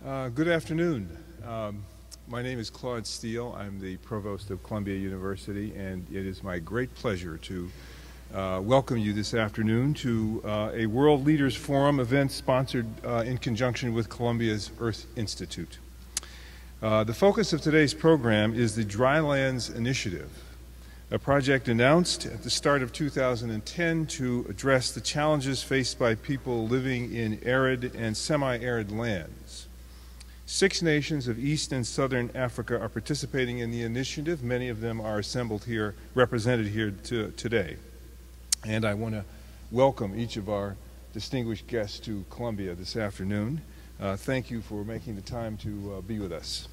Good afternoon. My name is Claude Steele. I'm the Provost of Columbia University, and it is my great pleasure to welcome you this afternoon to a World Leaders Forum event sponsored in conjunction with Columbia's Earth Institute. The focus of today's program is the Drylands Initiative, a project announced at the start of 2010 to address the challenges faced by people living in arid and semi-arid lands. 6 nations of East and Southern Africa are participating in the initiative. Many of them are assembled here, represented here today. And I want to welcome each of our distinguished guests to Columbia this afternoon. Thank you for making the time to be with us.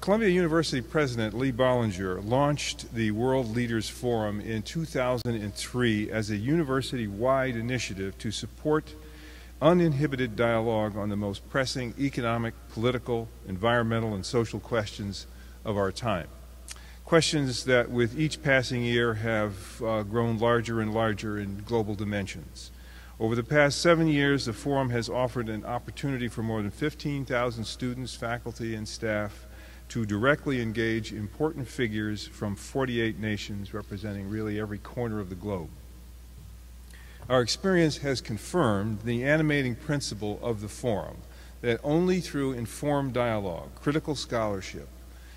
Columbia University President Lee Bollinger launched the World Leaders Forum in 2003 as a university-wide initiative to support uninhibited dialogue on the most pressing economic, political, environmental, and social questions of our time. Questions that with each passing year have grown larger and larger in global dimensions. Over the past 7 years, the forum has offered an opportunity for more than 15,000 students, faculty, and staff to directly engage important figures from 48 nations representing really every corner of the globe. Our experience has confirmed the animating principle of the forum, that only through informed dialogue, critical scholarship,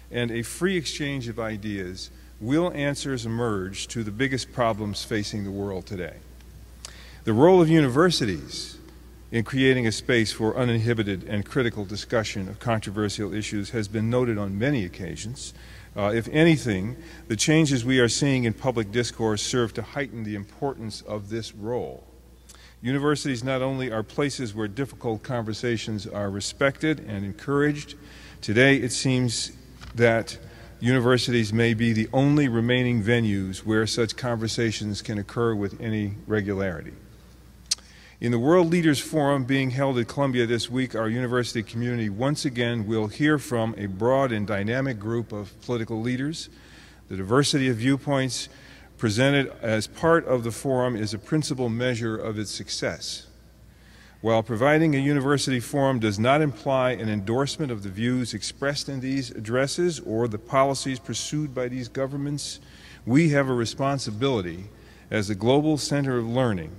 and a free exchange of ideas will answers emerge to the biggest problems facing the world today. The role of universities in creating a space for uninhibited and critical discussion of controversial issues has been noted on many occasions. If anything, the changes we are seeing in public discourse serve to heighten the importance of this role. Universities not only are places where difficult conversations are respected and encouraged, today it seems that universities may be the only remaining venues where such conversations can occur with any regularity. In the World Leaders Forum being held at Columbia this week, our university community once again will hear from a broad and dynamic group of political leaders. The diversity of viewpoints presented as part of the forum is a principal measure of its success. While providing a university forum does not imply an endorsement of the views expressed in these addresses or the policies pursued by these governments, we have a responsibility as a global center of learning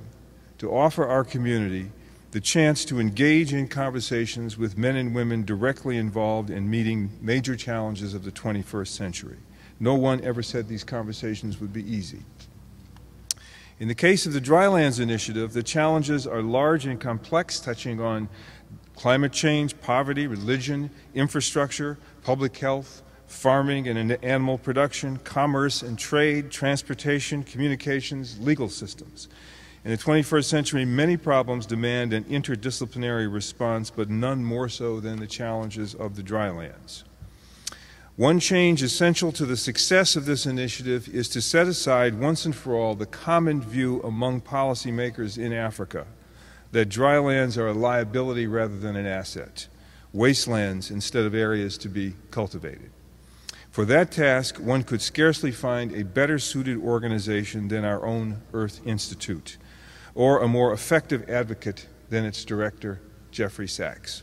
to offer our community the chance to engage in conversations with men and women directly involved in meeting major challenges of the 21st century. No one ever said these conversations would be easy. In the case of the Drylands Initiative, the challenges are large and complex, touching on climate change, poverty, religion, infrastructure, public health, farming and animal production, commerce and trade, transportation, communications, legal systems. In the 21st century, many problems demand an interdisciplinary response, but none more so than the challenges of the drylands. One change essential to the success of this initiative is to set aside once and for all the common view among policymakers in Africa that drylands are a liability rather than an asset, wastelands instead of areas to be cultivated. For that task, one could scarcely find a better suited organization than our own Earth Institute, or a more effective advocate than its director, Jeffrey Sachs.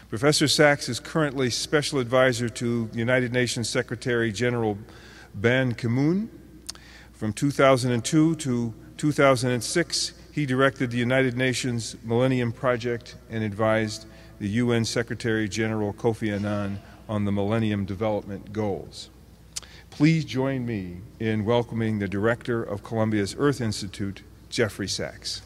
Professor Sachs is currently Special Advisor to the United Nations Secretary General Ban Ki-moon. From 2002 to 2006, he directed the United Nations Millennium Project and advised the UN Secretary General Kofi Annan on the Millennium Development Goals. Please join me in welcoming the Director of Columbia's Earth Institute, Jeffrey Sachs.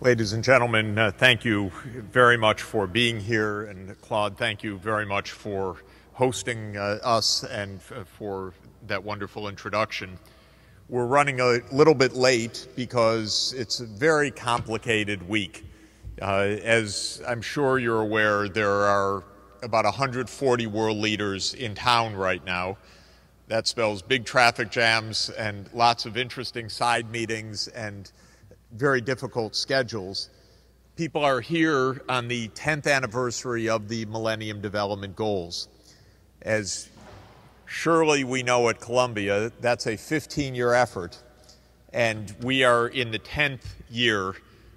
Ladies and gentlemen, thank you very much for being here, and Claude, thank you very much for hosting us and for that wonderful introduction. We're running a little bit late because it's a very complicated week. As I'm sure you're aware, there are about 140 world leaders in town right now. That spells big traffic jams and lots of interesting side meetings and very difficult schedules. People are here on the 10th anniversary of the Millennium Development Goals. As surely we know at Columbia that's a 15-year effort, and we are in the 10th year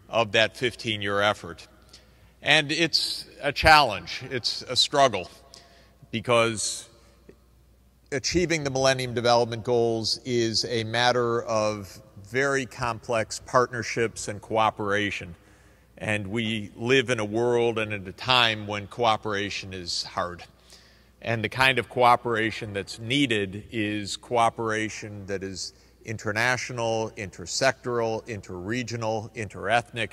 of that 15-year effort. And it's a challenge, it's a struggle, because achieving the Millennium Development Goals is a matter of very complex partnerships and cooperation. And we live in a world and at a time when cooperation is hard. And the kind of cooperation that's needed is cooperation that is international, intersectoral, interregional, interethnic,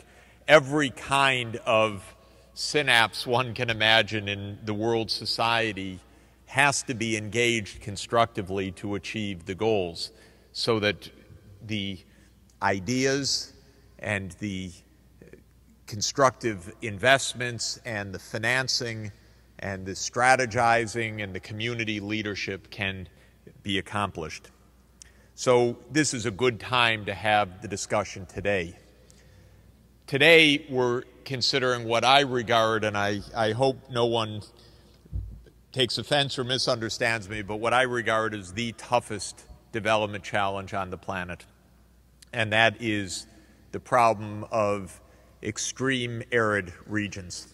every kind of synapse one can imagine in the world society has to be engaged constructively to achieve the goals, so that the ideas and the constructive investments and the financing and the strategizing and the community leadership can be accomplished. So this is a good time to have the discussion today. Today we're considering what I regard, and I hope no one takes offense or misunderstands me, but what I regard as the toughest development challenge on the planet. And that is the problem of extreme arid regions.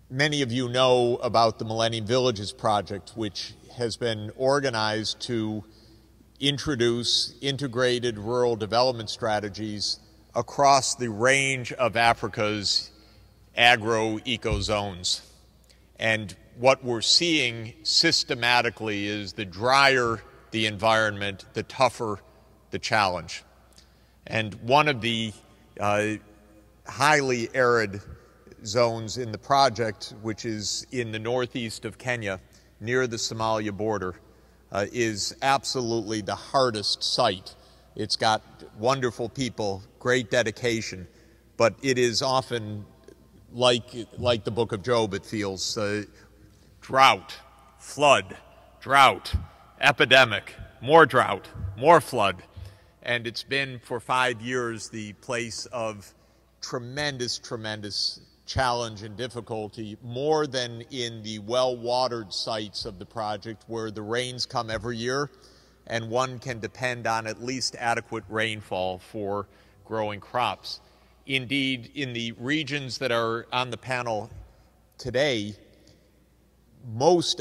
Many of you know about the Millennium Villages Project, which has been organized to introduce integrated rural development strategies across the range of Africa's agro-eco zones. And what we're seeing systematically is the drier the environment, the tougher the challenge. And one of the highly arid zones in the project, which is in the northeast of Kenya, near the Somalia border, is absolutely the hardest site. It's got wonderful people, great dedication, but it is often like the book of Job, it feels. Drought, flood, drought, epidemic, more drought, more flood. And it's been for 5 years the place of tremendous, tremendous challenge and difficulty, more than in the well-watered sites of the project where the rains come every year and one can depend on at least adequate rainfall for growing crops. Indeed, in the regions that are on the panel today, much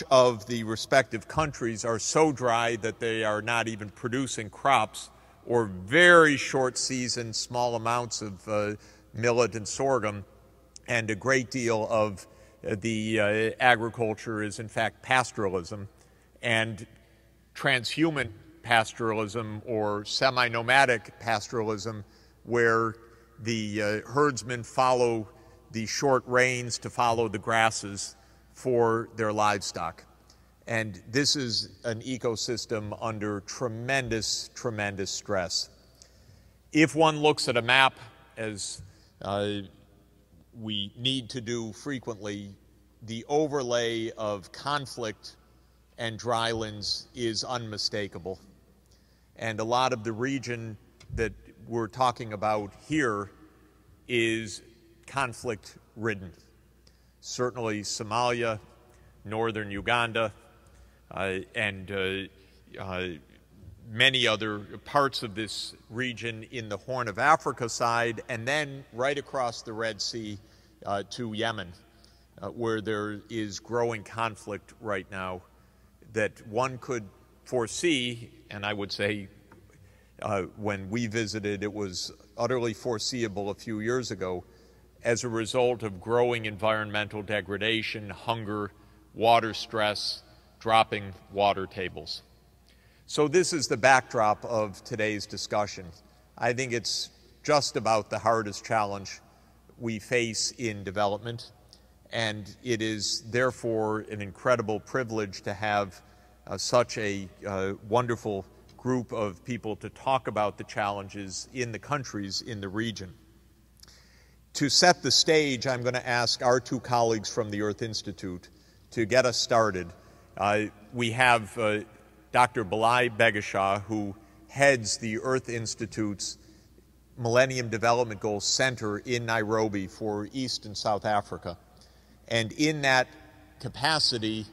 of the respective countries are so dry that they are not even producing crops, or very short season, small amounts of millet and sorghum, and a great deal of the agriculture is in fact pastoralism, and transhuman pastoralism or semi-nomadic pastoralism, where the herdsmen follow the short rains to follow the grasses for their livestock. And this is an ecosystem under tremendous, tremendous stress. If one looks at a map, as we need to do frequently, the overlay of conflict and drylands is unmistakable. And a lot of the region that we're talking about here is conflict-ridden. Certainly Somalia, northern Uganda, and many other parts of this region in the Horn of Africa side, and then right across the Red Sea to Yemen, where there is growing conflict right now that one could foresee, and I would say when we visited it was utterly foreseeable a few years ago, as a result of growing environmental degradation, hunger, water stress, dropping water tables. So this is the backdrop of today's discussion. I think it's just about the hardest challenge we face in development, and it is therefore an incredible privilege to have such a wonderful group of people to talk about the challenges in the countries in the region. To set the stage, I'm going to ask our two colleagues from the Earth Institute to get us started. We have Dr. Belay Begashaw, who heads the Earth Institute's Millennium Development Goals Center in Nairobi for East and South Africa. And in that capacity,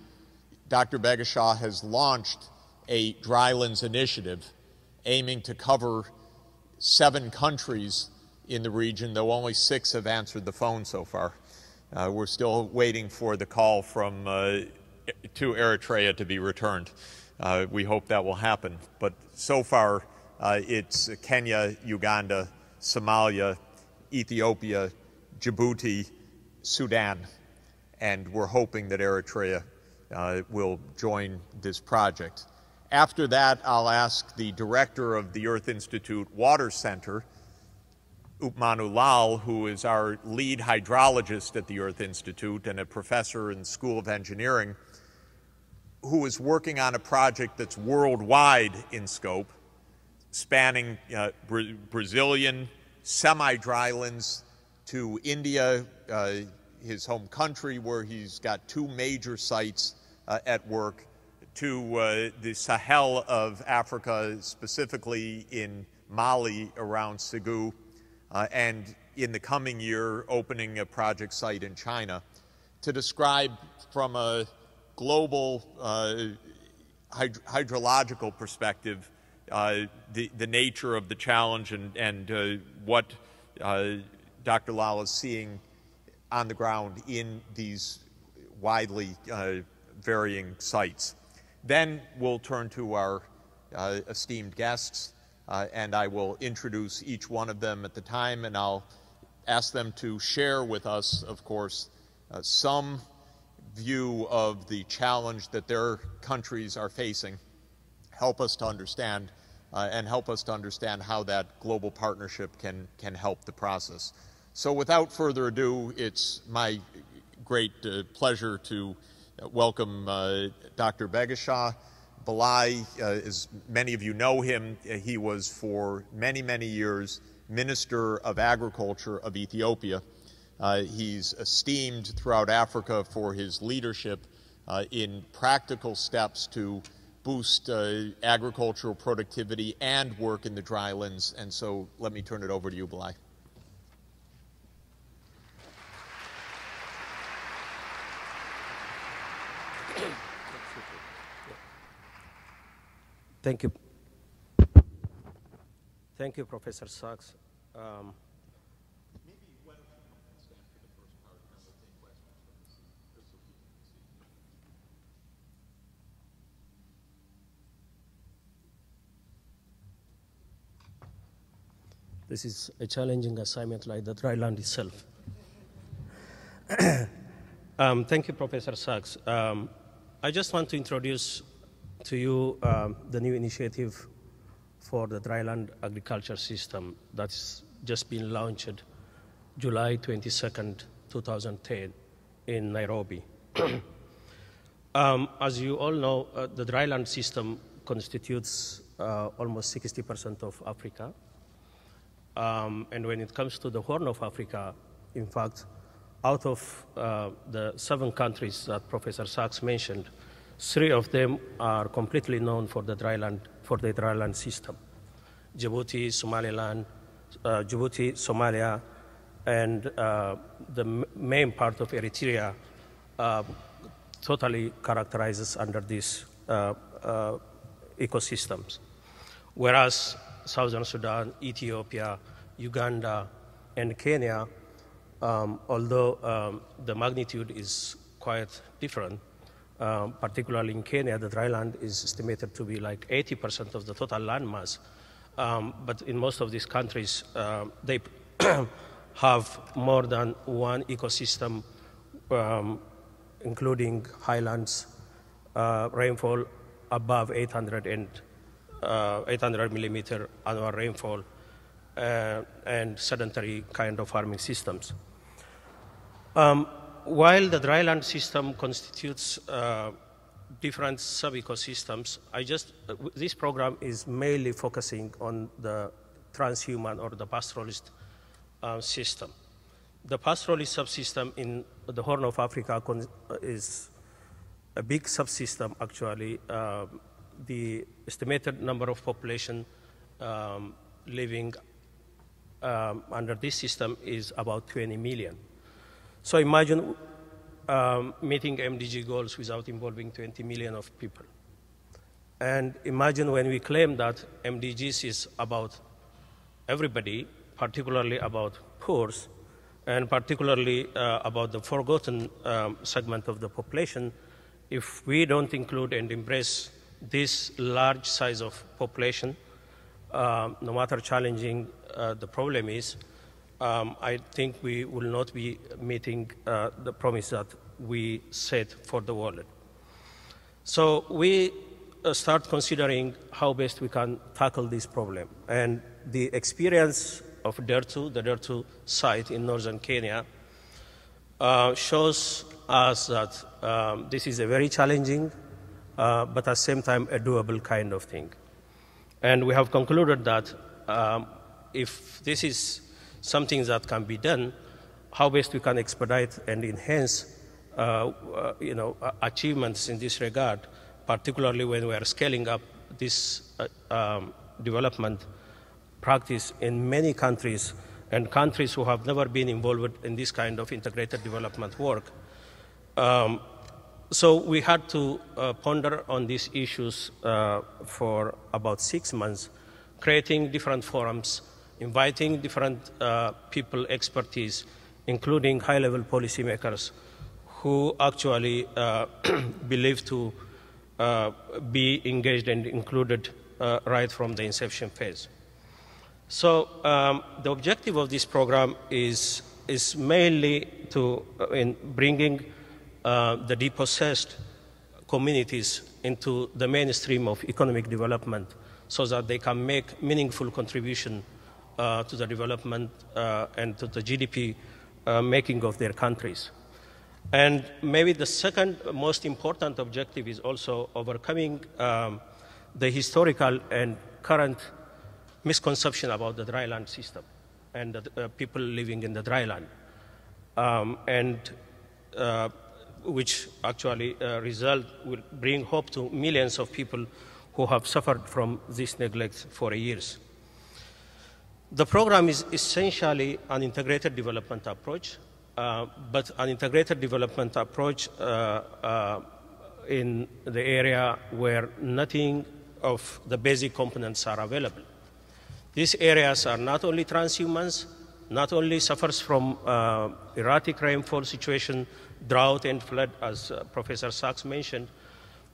Dr. Begashaw has launched a Drylands initiative aiming to cover 7 countries in the region, though only 6 have answered the phone so far. We're still waiting for the call from to Eritrea to be returned. We hope that will happen. But so far, it's Kenya, Uganda, Somalia, Ethiopia, Djibouti, Sudan, and we're hoping that Eritrea will join this project. After that, I'll ask the director of the Earth Institute Water Center, Upmanu Lall, who is our lead hydrologist at the Earth Institute and a professor in the School of Engineering, who is working on a project that's worldwide in scope, spanning Brazilian semi-drylands to India, his home country, where he's got 2 major sites at work, to the Sahel of Africa, specifically in Mali around Ségou, and in the coming year opening a project site in China, to describe from a global hydrological perspective the nature of the challenge and what Dr. Lall is seeing on the ground in these widely varying sites. Then we'll turn to our esteemed guests, and I will introduce each one of them at the time, and I'll ask them to share with us, of course, some view of the challenge that their countries are facing, help us to understand, and help us to understand how that global partnership can help the process. So without further ado, it's my great pleasure to welcome Dr. Begashaw. Belay, as many of you know him, he was for many, many years Minister of Agriculture of Ethiopia. He's esteemed throughout Africa for his leadership in practical steps to boost agricultural productivity and work in the drylands. And so let me turn it over to you, Belay. Thank you. Thank you, Professor Sachs. Maybe why don't you stand for the first part, and then we'll take questions from the seat. This is a challenging assignment like the Dryland itself. Thank you, Professor Sachs. I just want to introduce to you the new initiative for the Dryland agriculture system that's just been launched July 22nd, 2010 in Nairobi. As you all know, the Dryland system constitutes almost 60% of Africa. And when it comes to the Horn of Africa, in fact, out of the 7 countries that Professor Sachs mentioned, 3 of them are completely known for the Dryland system: Djibouti, Somalia, and the main part of Eritrea totally characterizes under these ecosystems. Whereas Southern Sudan, Ethiopia, Uganda, and Kenya, although the magnitude is quite different, particularly in Kenya, the dryland is estimated to be like 80% of the total land mass. But in most of these countries, they have more than one ecosystem, including highlands, rainfall above 800 millimeter annual rainfall, and sedentary kind of farming systems. While the dryland system constitutes different sub-ecosystems, this program is mainly focusing on the transhuman or the pastoralist system. The pastoralist subsystem in the Horn of Africa is a big subsystem, actually. The estimated number of population living under this system is about 20 million. So imagine meeting MDG goals without involving 20 million of people. And imagine when we claim that MDGs is about everybody, particularly about poor, and particularly about the forgotten segment of the population, if we don't include and embrace this large size of population, no matter challenging the problem is, I think we will not be meeting the promise that we set for the world. So we start considering how best we can tackle this problem. And the experience of Dertu, the Dertu site in northern Kenya, shows us that this is a very challenging, but at the same time a doable kind of thing. And we have concluded that if this is something that can be done, how best we can expedite and enhance achievements in this regard, particularly when we are scaling up this development practice in many countries, and countries who have never been involved in this kind of integrated development work. So we had to ponder on these issues for about 6 months, creating different forums, inviting different people, expertise, including high-level policymakers who actually believe to be engaged and included right from the inception phase. So the objective of this program is mainly to in bringing the depossessed communities into the mainstream of economic development so that they can make meaningful contribution to the development and to the GDP making of their countries. And maybe the second most important objective is also overcoming the historical and current misconception about the dryland system and the people living in the dryland, which actually will bring hope to millions of people who have suffered from this neglect for years. The program is essentially an integrated development approach, but an integrated development approach in the area where nothing of the basic components are available. These areas are not only transhumans, not only suffers from erratic rainfall situation, drought and flood, as Professor Sachs mentioned,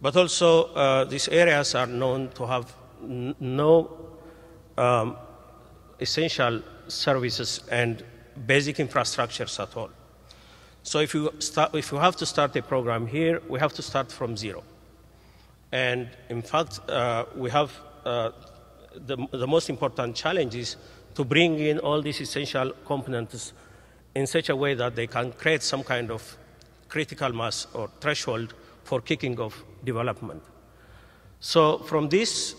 but also these areas are known to have no essential services and basic infrastructures at all. So if you have to start a program here, we have to start from zero. And in fact, we have the most important challenge is to bring in all these essential components in such a way that they can create some kind of critical mass or threshold for kicking off development. So from this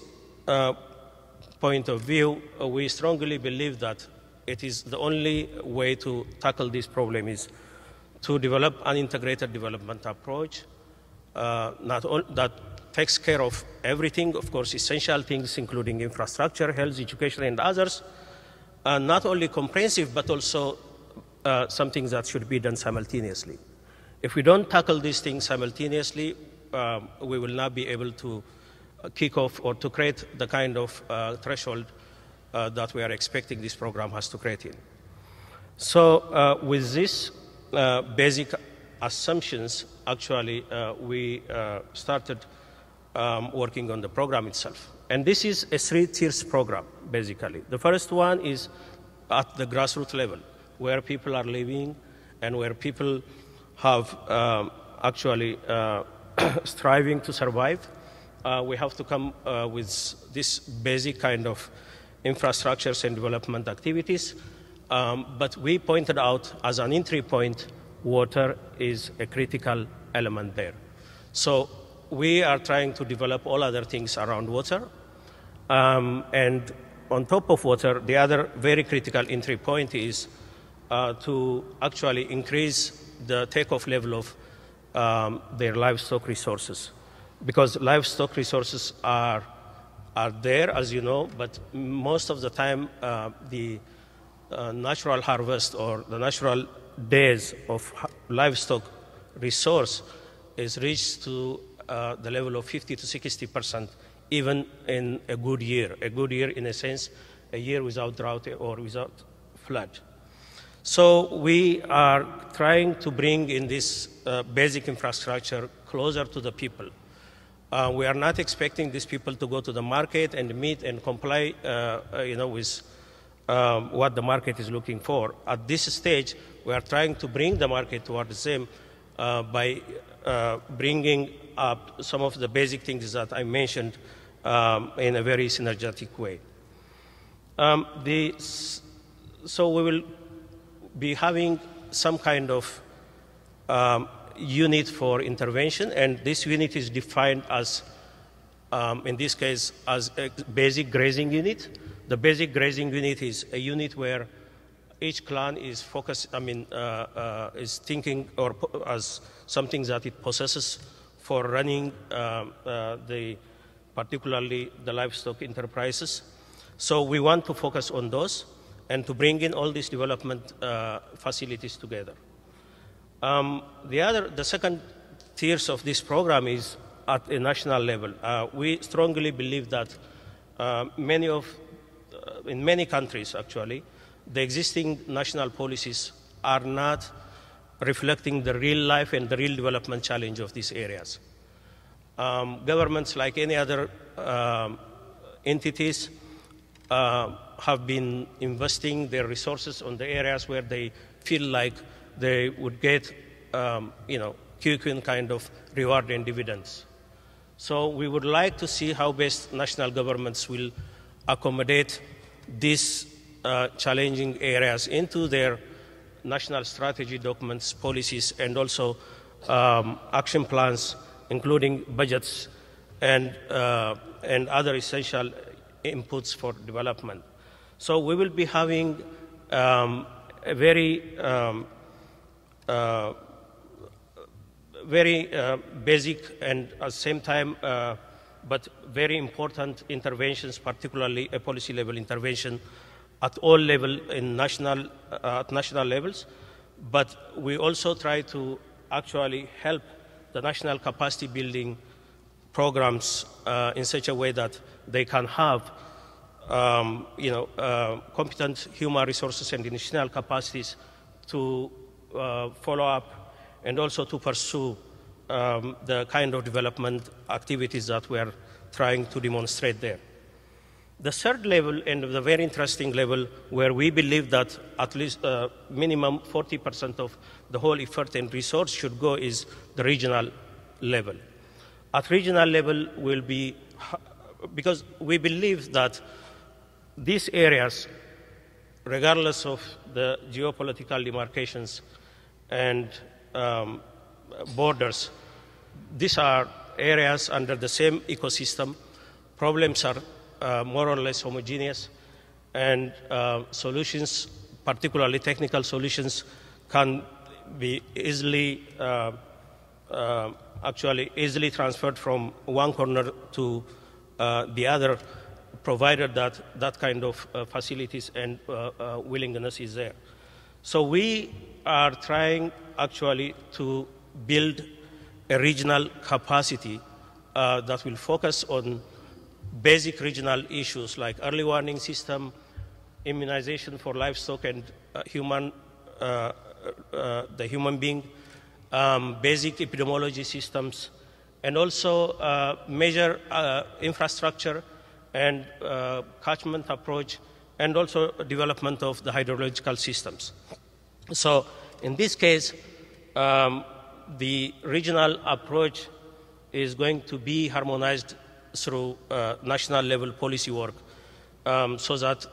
point of view, we strongly believe that it is the only way to tackle this problem is to develop an integrated development approach that takes care of everything, of course, essential things, including infrastructure, health, education, and others, and not only comprehensive, but also something that should be done simultaneously. If we don't tackle these things simultaneously, we will not be able to kick off or to create the kind of threshold that we are expecting this program has to create in. So with this basic assumptions, actually, we started working on the program itself. And this is a 3-tiers program, basically. The first one is at the grassroots level, where people are living and where people have actually striving to survive. We have to come with this basic kind of infrastructures and development activities. But we pointed out as an entry point, water is a critical element there. So we are trying to develop all other things around water. And on top of water, the other very critical entry point is to actually increase the takeoff level of their livestock resources. Because livestock resources are there, as you know, but most of the time the natural harvest or the natural days of livestock resource is reached to the level of 50 to 60%, even in a good year. A good year, in a sense, a year without drought or without flood. So we are trying to bring in this basic infrastructure closer to the people. We are not expecting these people to go to the market and meet and comply, with what the market is looking for. At this stage, we are trying to bring the market towards them by bringing up some of the basic things that I mentioned in a very synergetic way. So we will be having some kind of unit for intervention, and this unit is defined as, in this case, as a basic grazing unit. The basic grazing unit is a unit where each clan is focused, is thinking or as something that it possesses for running particularly the livestock enterprises. So we want to focus on those and to bring in all these development facilities together. The second tiers of this program is at a national level. We strongly believe that in many countries, actually, the existing national policies are not reflecting the real life and the real development challenge of these areas. Governments, like any other entities, have been investing their resources on the areas where they feel like they would get, quick kind of reward and dividends. So we would like to see how best national governments will accommodate these challenging areas into their national strategy documents, policies, and also action plans, including budgets and other essential inputs for development. So we will be having a very basic and at the same time, but very important interventions, particularly a policy level intervention at all levels at national levels. But we also try to actually help the national capacity building programs in such a way that they can have competent human resources and institutional capacities to follow up and also to pursue the kind of development activities that we are trying to demonstrate there. The third level, and the very interesting level, where we believe that at least minimum 40% of the whole effort and resource should go, is the regional level. At regional level will be, because we believe that these areas, regardless of the geopolitical demarcations and borders, these are areas under the same ecosystem. Problems are more or less homogeneous, and solutions, particularly technical solutions, can be easily transferred from one corner to the other, provided that that kind of facilities and willingness is there. So we are trying actually to build a regional capacity that will focus on basic regional issues like early warning system, immunization for livestock and the human being, basic epidemiology systems, and also major infrastructure and catchment approach, and also development of the hydrological systems. So in this case, the regional approach is going to be harmonized through national level policy work, so that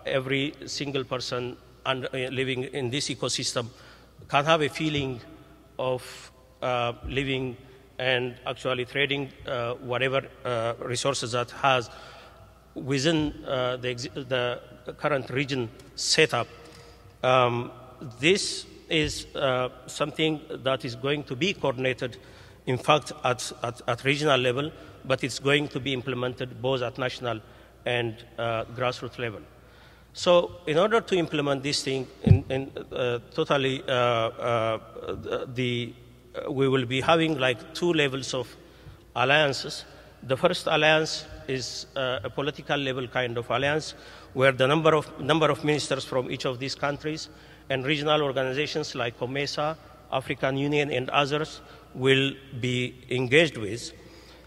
every single person living in this ecosystem can have a feeling of living and actually trading whatever resources that has within the current region setup. This is something that is going to be coordinated, in fact, at regional level, but it's going to be implemented both at national and grassroots level. So in order to implement this thing we will be having like 2 levels of alliances. The first alliance is a political level kind of alliance where the number of ministers from each of these countries and regional organizations like COMESA, African Union, and others will be engaged with,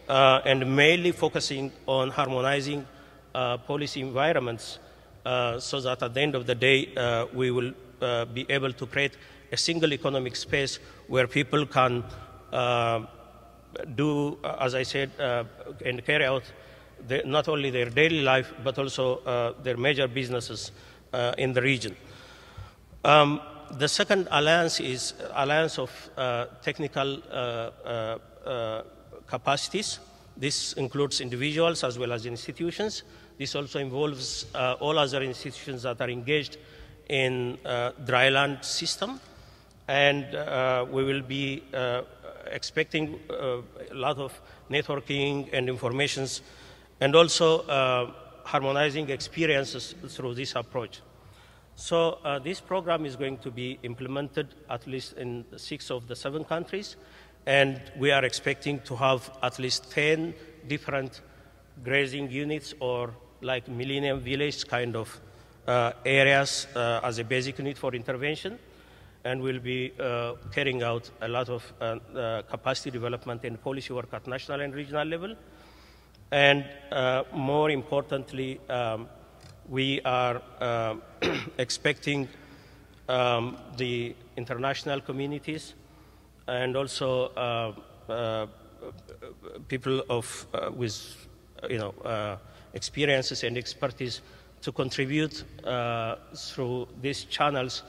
and mainly focusing on harmonizing policy environments so that at the end of the day we will be able to create a single economic space where people can do, as I said, and carry out not only their daily life, but also their major businesses in the region. The second alliance is alliance of technical capacities. This includes individuals as well as institutions. This also involves all other institutions that are engaged in Dryland system. And we will be expecting a lot of networking and informations, and also harmonizing experiences through this approach. So this program is going to be implemented at least in 6 of the 7 countries, and we are expecting to have at least 10 different grazing units or like Millennium Village kind of areas as a basic unit for intervention. And we'll be carrying out a lot of capacity development and policy work at national and regional level. And more importantly, we are expecting the international communities and also people with experiences and expertise to contribute through these channels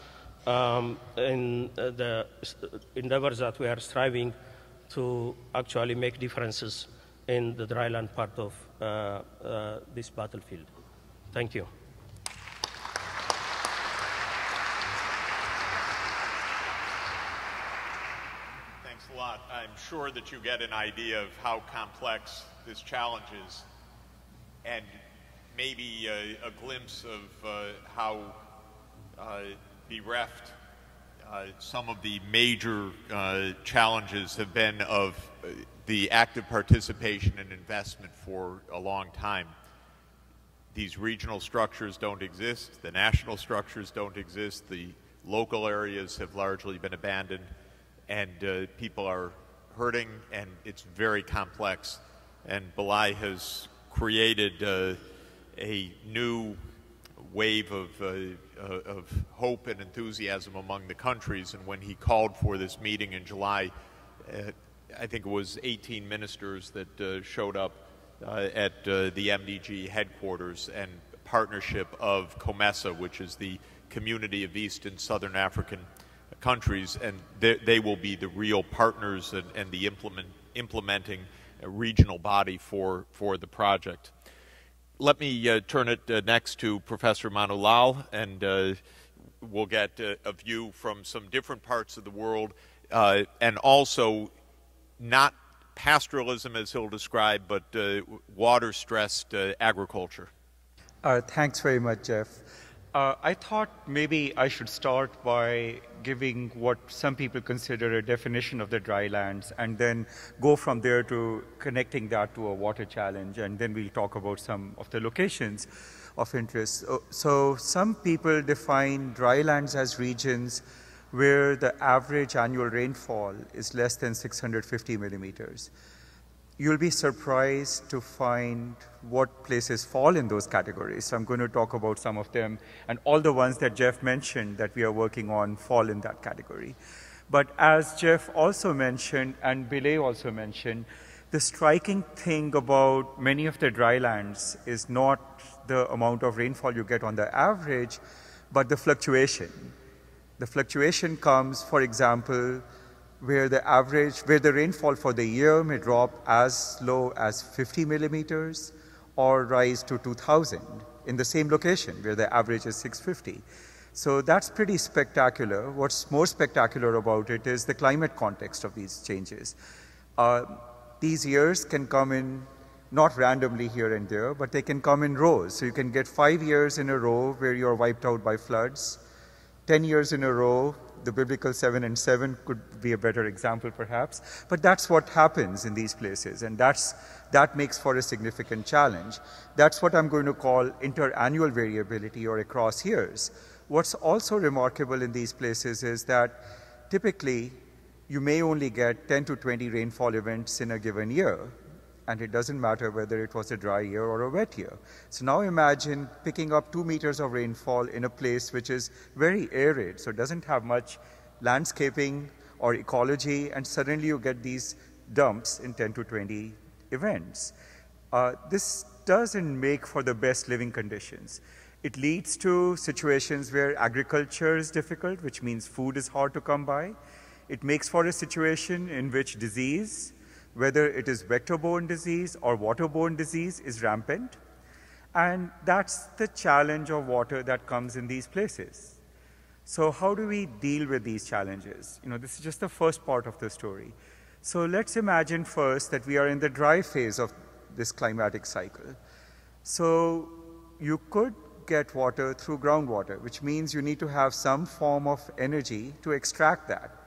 in the endeavors that we are striving to actually make differences in the dryland part of this battlefield. Thank you. Thanks a lot. I'm sure that you get an idea of how complex this challenge is, and maybe a glimpse of how bereft some of the major challenges have been of the active participation and investment for a long time. These regional structures don't exist, the national structures don't exist, the local areas have largely been abandoned, and people are hurting, and it's very complex. And Belay has created a new wave of hope and enthusiasm among the countries. And when he called for this meeting in July, I think it was 18 ministers that showed up at the MDG headquarters, and partnership of COMESA, which is the Community of East and Southern African countries, and they will be the real partners and the implementing a regional body for the project. Let me turn it next to Professor Upmanu Lall, and we'll get a view from some different parts of the world, and also not pastoralism as he'll describe, but water-stressed agriculture. Thanks very much, Jeff. I thought maybe I should start by giving what some people consider a definition of the drylands, and then go from there to connecting that to a water challenge, and then we'll talk about some of the locations of interest. So some people define drylands as regions where the average annual rainfall is less than 650 millimeters. You'll be surprised to find what places fall in those categories. So I'm going to talk about some of them, and all the ones that Jeff mentioned that we are working on fall in that category. But as Jeff also mentioned, and Belay also mentioned, the striking thing about many of the drylands is not the amount of rainfall you get on the average, but the fluctuation. The fluctuation comes, for example, where the rainfall for the year may drop as low as 50 millimeters or rise to 2,000 in the same location where the average is 650. So that's pretty spectacular. What's more spectacular about it is the climate context of these changes. These years can come in not randomly here and there, but they can come in rows. So you can get 5 years in a row where you're wiped out by floods, 10 years in a row. The biblical 7 and 7 could be a better example, perhaps. But that's what happens in these places, and that makes for a significant challenge. That's what I'm going to call interannual variability, or across years. What's also remarkable in these places is that typically you may only get 10 to 20 rainfall events in a given year, and it doesn't matter whether it was a dry year or a wet year. So now imagine picking up 2 meters of rainfall in a place which is very arid, so it doesn't have much landscaping or ecology, and suddenly you get these dumps in 10 to 20 events. This doesn't make for the best living conditions. It leads to situations where agriculture is difficult, which means food is hard to come by. It makes for a situation in which disease, whether it is vector-borne disease or waterborne disease, is rampant. And that's the challenge of water that comes in these places. So how do we deal with these challenges? This is just the first part of the story. So let's imagine first that we are in the dry phase of this climatic cycle. So you could get water through groundwater, which means you need to have some form of energy to extract that.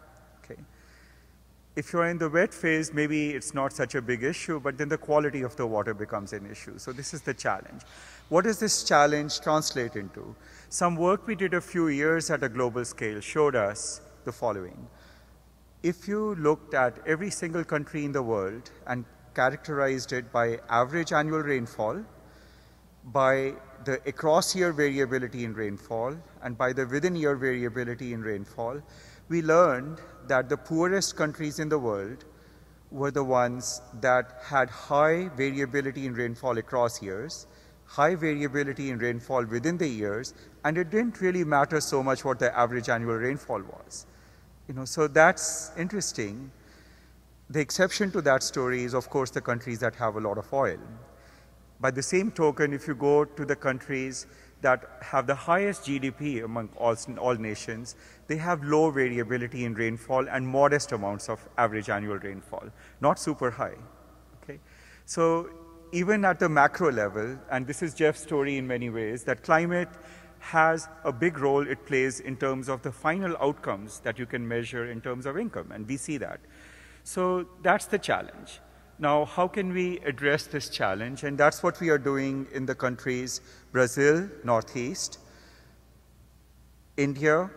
If you're in the wet phase, maybe it's not such a big issue, but then the quality of the water becomes an issue. So this is the challenge. What does this challenge translate into? Some work we did a few years at a global scale showed us the following. If you looked at every single country in the world and characterized it by average annual rainfall, by the across-year variability in rainfall, and by the within-year variability in rainfall, we learned that the poorest countries in the world were the ones that had high variability in rainfall across years, high variability in rainfall within the years, and it didn't really matter so much what the average annual rainfall was. So that's interesting. The exception to that story is, of course, the countries that have a lot of oil. By the same token, if you go to the countries that have the highest GDP among all nations, they have low variability in rainfall and modest amounts of average annual rainfall, not super high. So even at the macro level, and this is Jeff's story in many ways, that climate has a big role it plays in terms of the final outcomes that you can measure in terms of income, and we see that. So that's the challenge. Now, how can we address this challenge? And that's what we are doing in the countries Brazil, Northeast, India,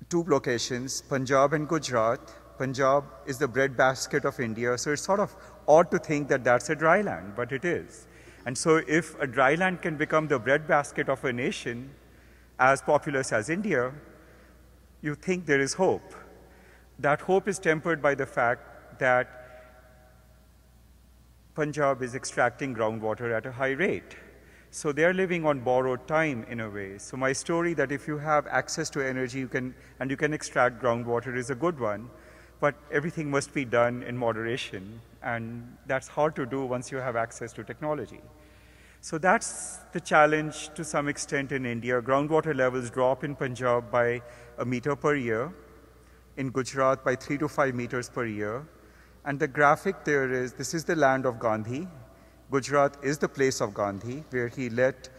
2 locations, Punjab and Gujarat. Punjab is the breadbasket of India, so it's sort of odd to think that that's a dry land, but it is. And so if a dry land can become the breadbasket of a nation as populous as India, you think there is hope. That hope is tempered by the fact that Punjab is extracting groundwater at a high rate. So they're living on borrowed time in a way. So my story that if you have access to energy you can extract groundwater is a good one, but everything must be done in moderation, and that's hard to do once you have access to technology. So that's the challenge to some extent in India. Groundwater levels drop in Punjab by 1 meter per year, in Gujarat by 3 to 5 meters per year. And the graphic there is, this is the land of Gandhi. Gujarat is the place of Gandhi, where he led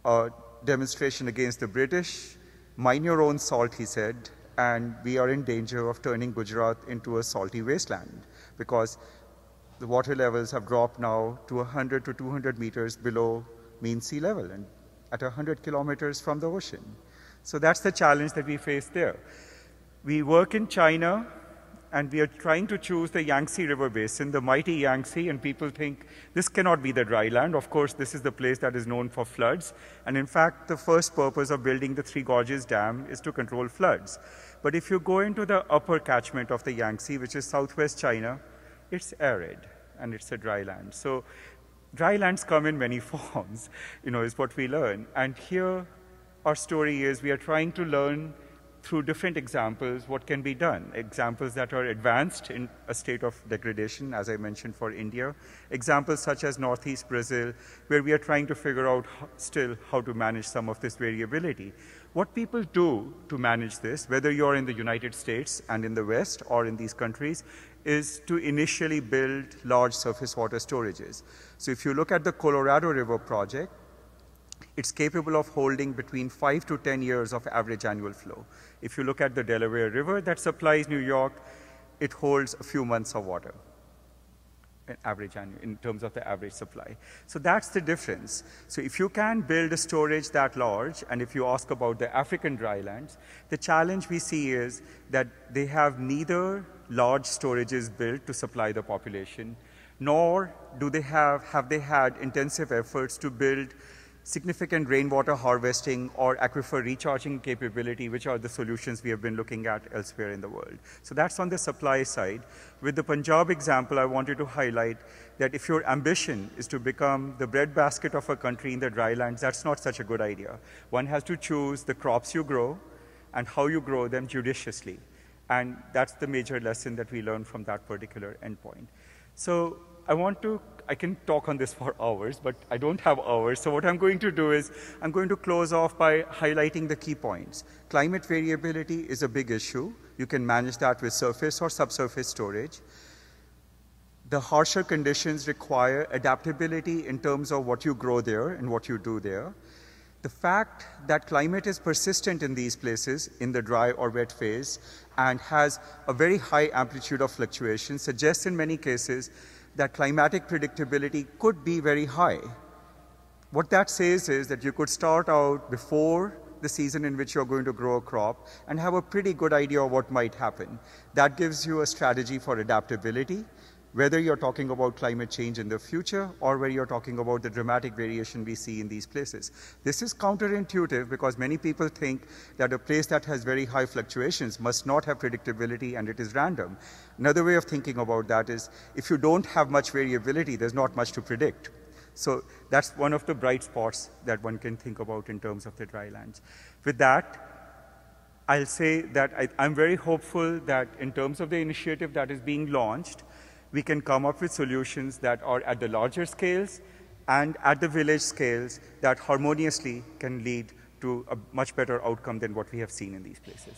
a demonstration against the British. Mine your own salt, he said, and we are in danger of turning Gujarat into a salty wasteland because the water levels have dropped now to 100 to 200 meters below mean sea level and at 100 kilometers from the ocean. So that's the challenge that we face there. We work in China, and we are trying to choose the Yangtze River Basin, the mighty Yangtze, and people think this cannot be the dry land. Of course, this is the place that is known for floods. And in fact, the first purpose of building the Three Gorges Dam is to control floods. But if you go into the upper catchment of the Yangtze, which is southwest China, it's arid, and it's a dry land. So dry lands come in many forms, is what we learn. And here, our story is we are trying to learn through different examples what can be done. Examples that are advanced in a state of degradation, as I mentioned for India. Examples such as Northeast Brazil, where we are trying to figure out still how to manage some of this variability. What people do to manage this, whether you're in the United States and in the West or in these countries, is to initially build large surface water storages. So if you look at the Colorado River project, it's capable of holding between 5 to 10 years of average annual flow. If you look at the Delaware River that supplies New York, it holds a few months of water in terms of the average supply. So that's the difference. So if you can build a storage that large, and if you ask about the African drylands, the challenge we see is that they have neither large storages built to supply the population, nor do they have they had intensive efforts to build significant rainwater harvesting or aquifer recharging capability, which are the solutions we have been looking at elsewhere in the world. So that's on the supply side. With the Punjab example, I wanted to highlight that if your ambition is to become the breadbasket of a country in the drylands, that's not such a good idea. One has to choose the crops you grow and how you grow them judiciously. And that's the major lesson that we learned from that particular endpoint. So I can talk on this for hours, but I don't have hours. So what I'm going to do is I'm going to close off by highlighting the key points. Climate variability is a big issue. You can manage that with surface or subsurface storage. The harsher conditions require adaptability in terms of what you grow there and what you do there. The fact that climate is persistent in these places in the dry or wet phase and has a very high amplitude of fluctuation suggests in many cases that climatic predictability could be very high. What that says is that you could start out before the season in which you're going to grow a crop and have a pretty good idea of what might happen. That gives you a strategy for adaptability, whether you're talking about climate change in the future or whether you're talking about the dramatic variation we see in these places. This is counterintuitive because many people think that a place that has very high fluctuations must not have predictability and it is random. Another way of thinking about that is if you don't have much variability, there's not much to predict. So that's one of the bright spots that one can think about in terms of the drylands. With that, I'll say that I'm very hopeful that in terms of the initiative that is being launched, we can come up with solutions that are at the larger scales and at the village scales that harmoniously can lead to a much better outcome than what we have seen in these places.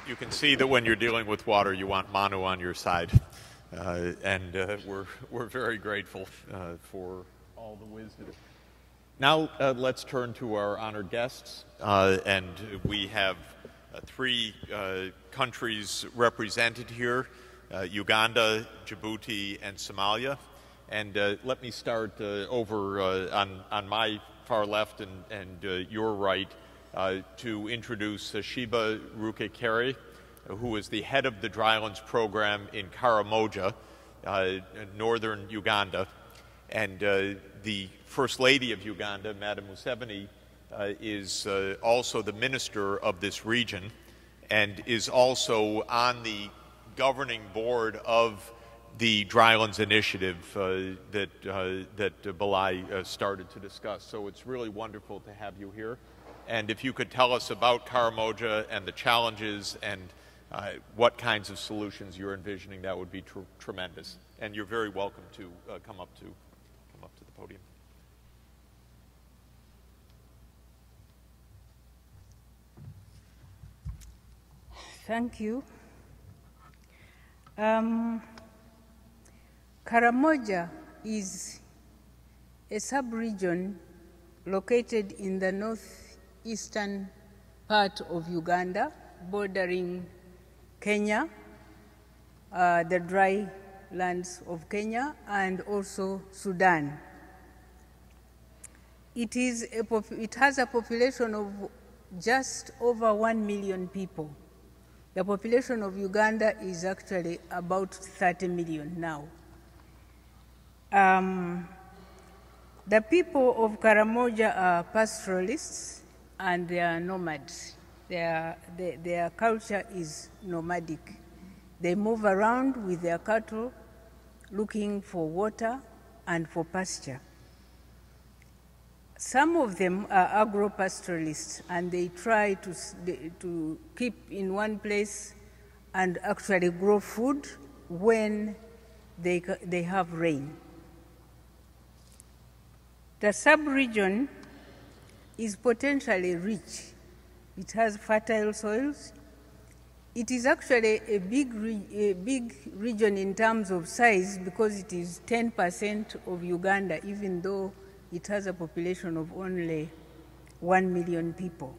You can see that when you're dealing with water, you want Manu on your side. We're very grateful for all the wisdom. Now let's turn to our honored guests, and we have three countries represented here, Uganda, Djibouti, and Somalia. And let me start over on my far left and your right to introduce Sheba Rukekere, who is the head of the Drylands program in Karamoja, northern Uganda. And the First Lady of Uganda, Madam Museveni, is also the minister of this region and is also on the governing board of the Drylands Initiative that Belay started to discuss. So it's really wonderful to have you here. And if you could tell us about Karamoja and the challenges and what kinds of solutions you're envisioning, that would be tremendous. And you're very welcome to come up to the podium. Thank you. Karamoja is a sub-region located in the northeastern part of Uganda, bordering Kenya, the dry lands of Kenya, and also Sudan. It has a population of just over 1 million people. The population of Uganda is actually about 30 million now. The people of Karamoja are pastoralists and they are nomads. Their culture is nomadic. They move around with their cattle looking for water and for pasture. Some of them are agro-pastoralists and they try to keep in one place and actually grow food when they have rain. The sub-region is potentially rich. It has fertile soils. It is actually a big region in terms of size because it is 10% of Uganda, even though it has a population of only 1 million people.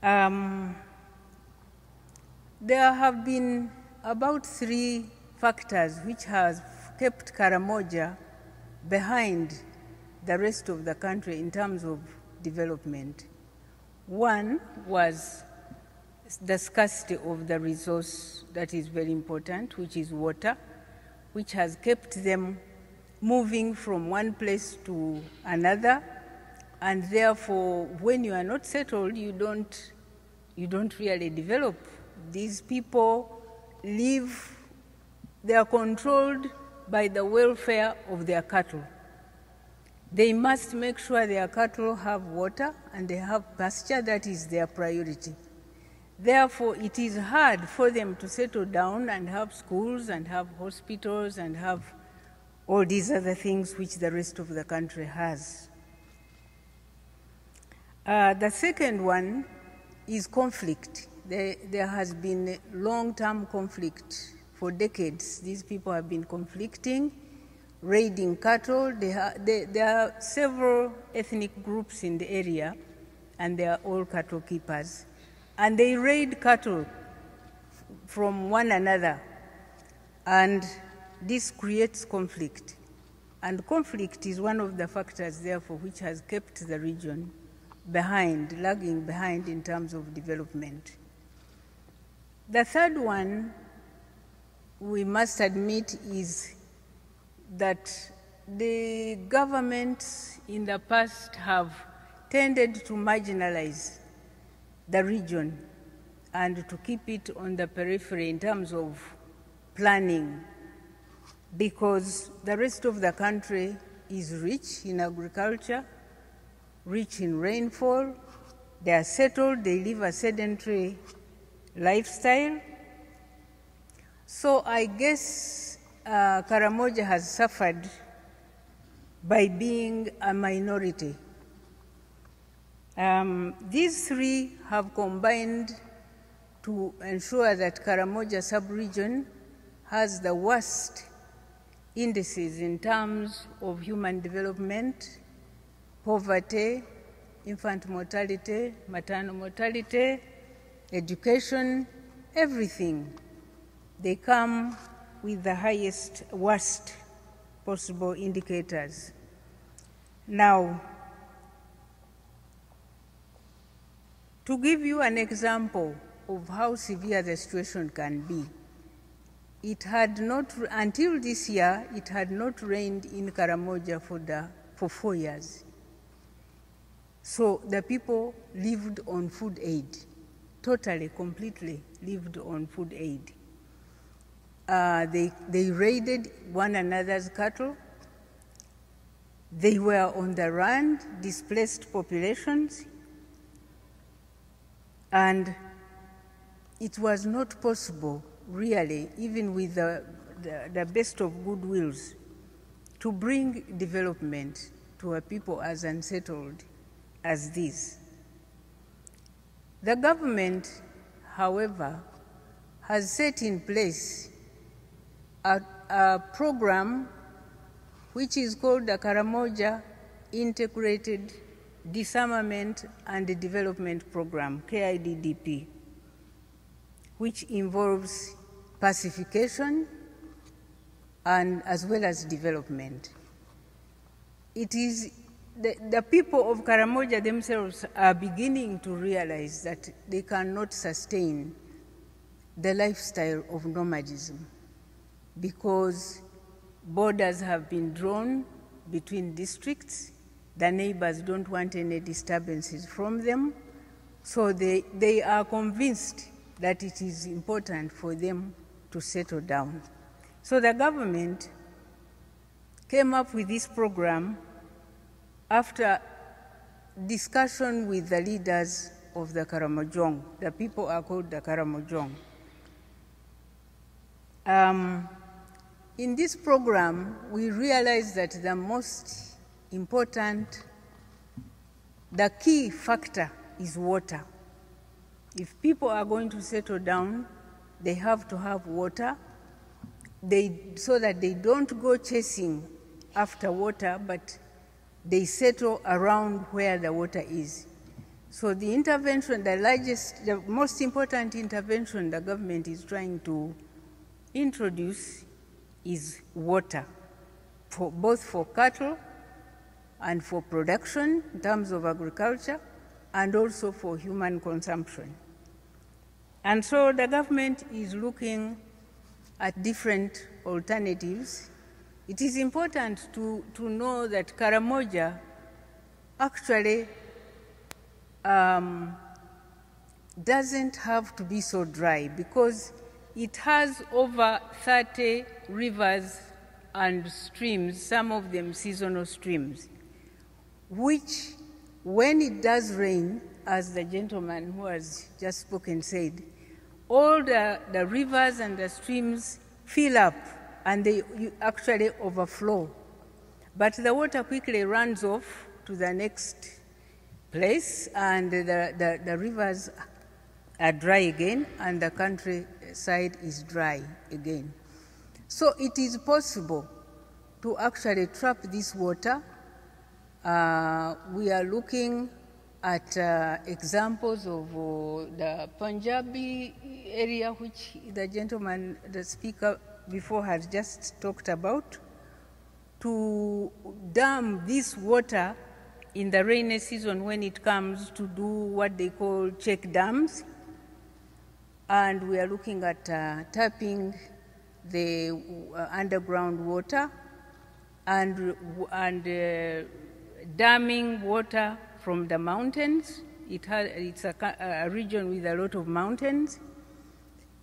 There have been about 3 factors which have kept Karamoja behind the rest of the country in terms of development. One was the scarcity of the resource that is very important, which is water, which has kept them moving from one place to another, and therefore, when you are not settled, you don't really develop. These people live, they are controlled by the welfare of their cattle. They must make sure their cattle have water and they have pasture. That is their priority. Therefore, it is hard for them to settle down and have schools and have hospitals and have all these other things which the rest of the country has. The second one is conflict. There has been long-term conflict for decades. These people have been conflicting, raiding cattle. There are several ethnic groups in the area, and they are all cattle keepers. And they raid cattle from one another, and this creates conflict. And conflict is one of the factors, therefore, which has kept the region behind, lagging behind in terms of development. The third one, we must admit, is that the governments in the past have tended to marginalize the region and to keep it on the periphery in terms of planning, because the rest of the country is rich in agriculture, rich in rainfall, they are settled, they live a sedentary lifestyle. So I guess Karamoja has suffered by being a minority. These 3 have combined to ensure that Karamoja sub-region has the worst indices in terms of human development, poverty, infant mortality, maternal mortality, education, everything. They come with the highest, worst possible indicators. Now, to give you an example of how severe the situation can be, it had not, until this year, it had not rained in Karamoja for 4 years. So the people lived on food aid, totally, completely lived on food aid. They raided one another's cattle. They were on the run, displaced populations, and it was not possible, really, even with the best of goodwills, to bring development to a people as unsettled as this. The government, however, has set in place a program which is called the Karamoja Integrated Disarmament and Development Program, KIDDP, which involves pacification and as well as development. It is the people of Karamoja themselves are beginning to realize that they cannot sustain the lifestyle of nomadism because borders have been drawn between districts. The neighbors don't want any disturbances from them. So they are convinced that it is important for them to settle down. So the government came up with this program after discussion with the leaders of the Karamojong. The people are called the Karamojong. In this program, we realized that the most important the key factor is water. If people are going to settle down, they have to have water so that they don't go chasing after water, but they settle around where the water is. So the intervention, the most important intervention the government is trying to introduce is water, both for cattle and for production in terms of agriculture, and also for human consumption. And so the government is looking at different alternatives. It is important to know that Karamoja actually doesn't have to be so dry, because it has over 30 rivers and streams, some of them seasonal streams, which, when it does rain, as the gentleman who has just spoken said, all the rivers and the streams fill up and they actually overflow. But the water quickly runs off to the next place, and the rivers are dry again, and the countryside is dry again. So it is possible to actually trap this water. We are looking at examples of the Punjabi area, which the gentleman, the speaker before, had just talked about, to dam this water in the rainy season when it comes, to do what they call check dams. And we are looking at tapping the underground water and damming water from the mountains. It's a region with a lot of mountains.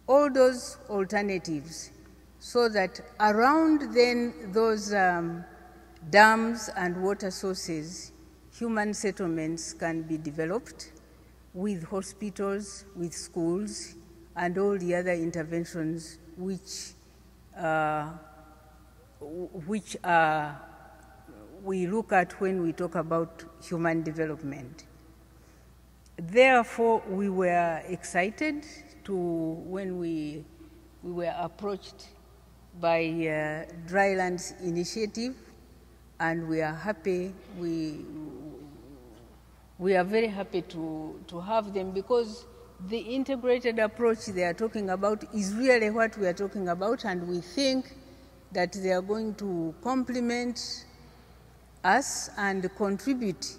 All those alternatives, so that around then those dams and water sources, human settlements can be developed with hospitals, with schools, and all the other interventions which we look at when we talk about human development. Therefore, we were excited when we were approached by Drylands Initiative, and we are happy. We are very happy to have them, because the integrated approach they are talking about is really what we are talking about, and we think that they are going to complement us and contribute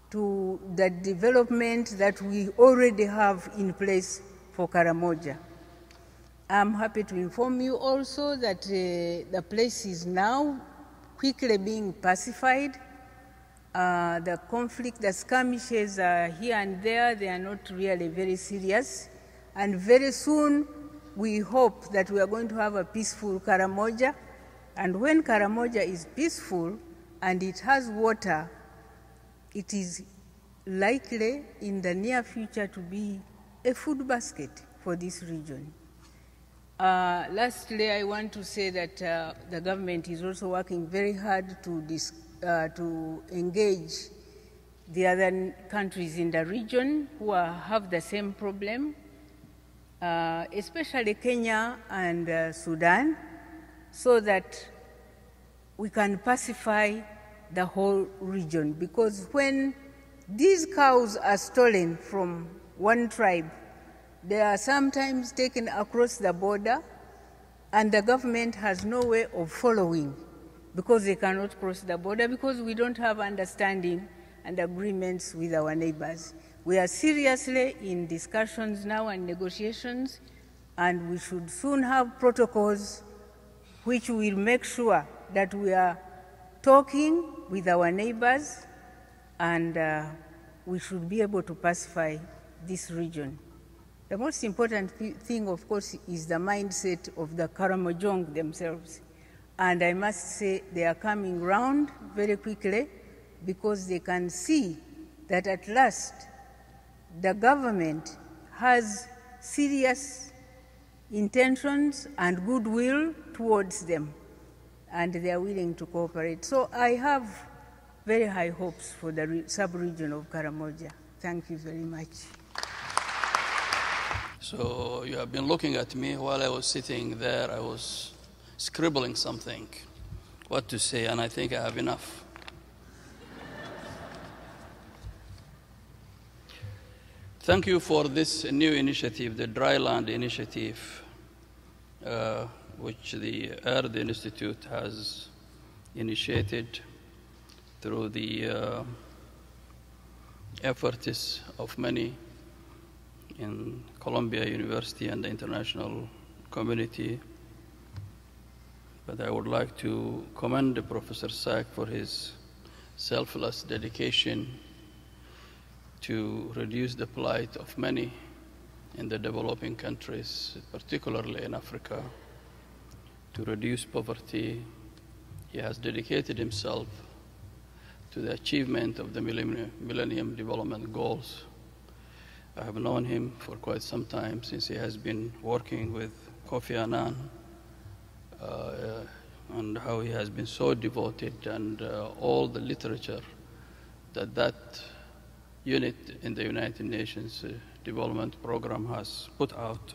to the development that we already have in place for Karamoja. I'm happy to inform you also that the place is now quickly being pacified. The conflict, the skirmishes are here and there. They are not really very serious. And very soon, we hope that we are going to have a peaceful Karamoja. And when Karamoja is peaceful and it has water, it is likely in the near future to be a food basket for this region. Lastly, I want to say that the government is also working very hard to engage the other countries in the region who have the same problem, especially Kenya and Sudan, so that we can pacify the whole region. Because when these cows are stolen from one tribe, they are sometimes taken across the border, and the government has no way of following, because they cannot cross the border, because we don't have understanding and agreements with our neighbors. We are seriously in discussions now and negotiations, and we should soon have protocols which will make sure that we are talking with our neighbors, and we should be able to pacify this region. The most important thing, of course, is the mindset of the Karamojong themselves. And I must say they are coming round very quickly, because they can see that at last the government has serious intentions and goodwill towards them, and they are willing to cooperate. So I have very high hopes for the sub-region of Karamoja. Thank you very much. So you have been looking at me while I was sitting there. I was scribbling something, what to say, and I think I have enough. Thank you for this new initiative, the Dryland Initiative, which the Arid Institute has initiated through the efforts of many in Columbia University and the international community. But I would like to commend Professor Sachs for his selfless dedication to reduce the plight of many in the developing countries, particularly in Africa, to reduce poverty. He has dedicated himself to the achievement of the Millennium Development Goals. I have known him for quite some time, since he has been working with Kofi Annan, and how he has been so devoted, and all the literature that unit in the United Nations Development Program has put out.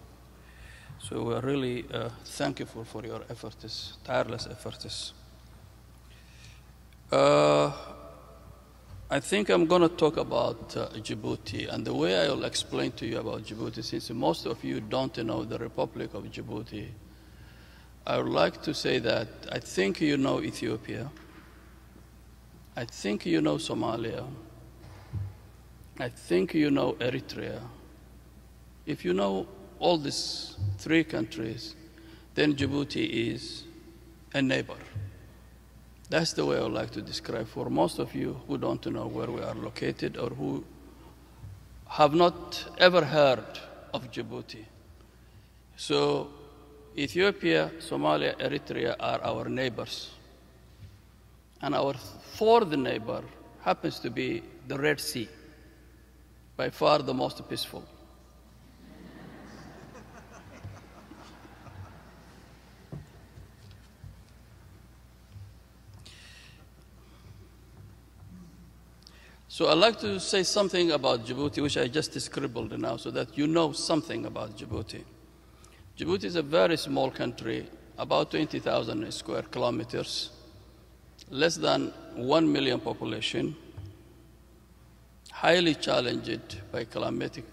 So we're really thankful for your efforts, tireless efforts. I think I'm going to talk about Djibouti, and the way I will explain to you about Djibouti, since most of you don't know the Republic of Djibouti, I would like to say that I think you know Ethiopia, I think you know Somalia, I think you know Eritrea. If you know all these three countries, then Djibouti is a neighbor. That's the way I would like to describe for most of you who don't know where we are located or who have not ever heard of Djibouti. So Ethiopia, Somalia, Eritrea are our neighbors. And our fourth neighbor happens to be the Red Sea, by far the most peaceful. So I'd like to say something about Djibouti, which I just scribbled now, so that you know something about Djibouti. Djibouti is a very small country, about 20,000 square kilometers, less than 1 million population, highly challenged by climatic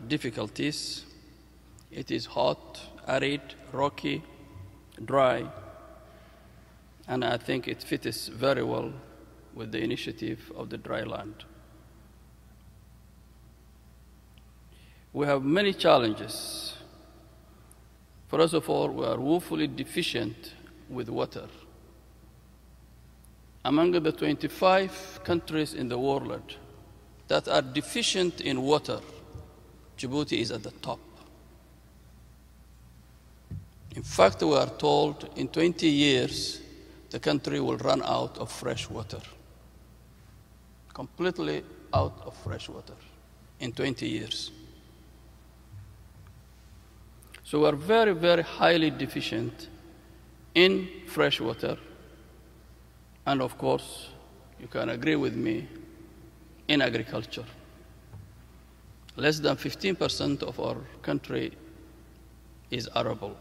difficulties. It is hot, arid, rocky, dry, and I think it fits very well with the initiative of the Dryland. We have many challenges. First of all, we are woefully deficient with water. Among the 25 countries in the world that are deficient in water, Djibouti is at the top. In fact, we are told in 20 years, the country will run out of fresh water. Completely out of fresh water in 20 years. So we're very, very highly deficient in fresh water, and of course, you can agree with me, in agriculture. Less than 15% of our country is arable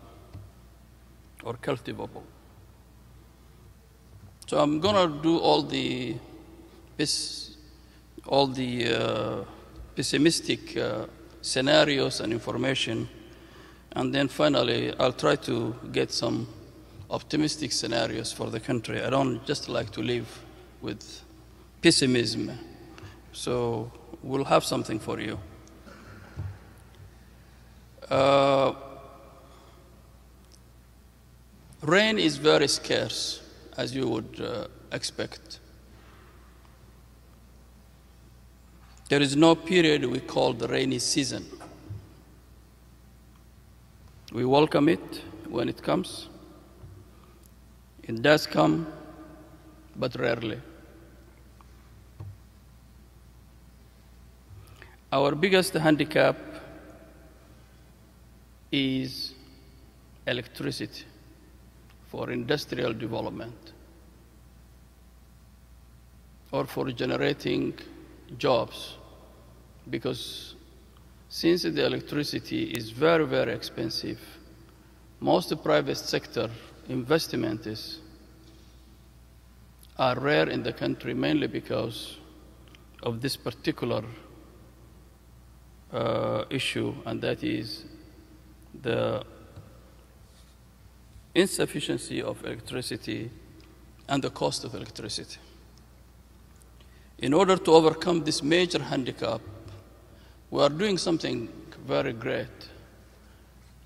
or cultivable. So I'm going to do all the pessimistic scenarios and information, and then finally I'll try to get some optimistic scenarios for the country. I don't just like to live with pessimism, so we'll have something for you. Rain is very scarce, as you would expect. There is no period we call the rainy season. We welcome it when it comes. It does come, but rarely. Our biggest handicap is electricity for industrial development. or for generating jobs, because since the electricity is very, very expensive, most private sector investments are rare in the country, mainly because of this particular issue, and that is the insufficiency of electricity and the cost of electricity. In order to overcome this major handicap, we are doing something very great.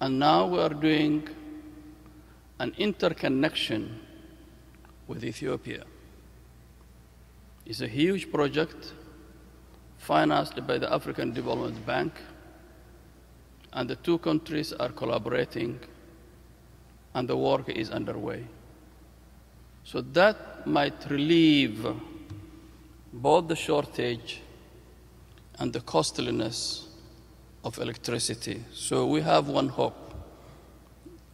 And now we are doing an interconnection with Ethiopia. It's a huge project financed by the African Development Bank, and the two countries are collaborating, and the work is underway. So that might relieve both the shortage and the costliness of electricity. So we have one hope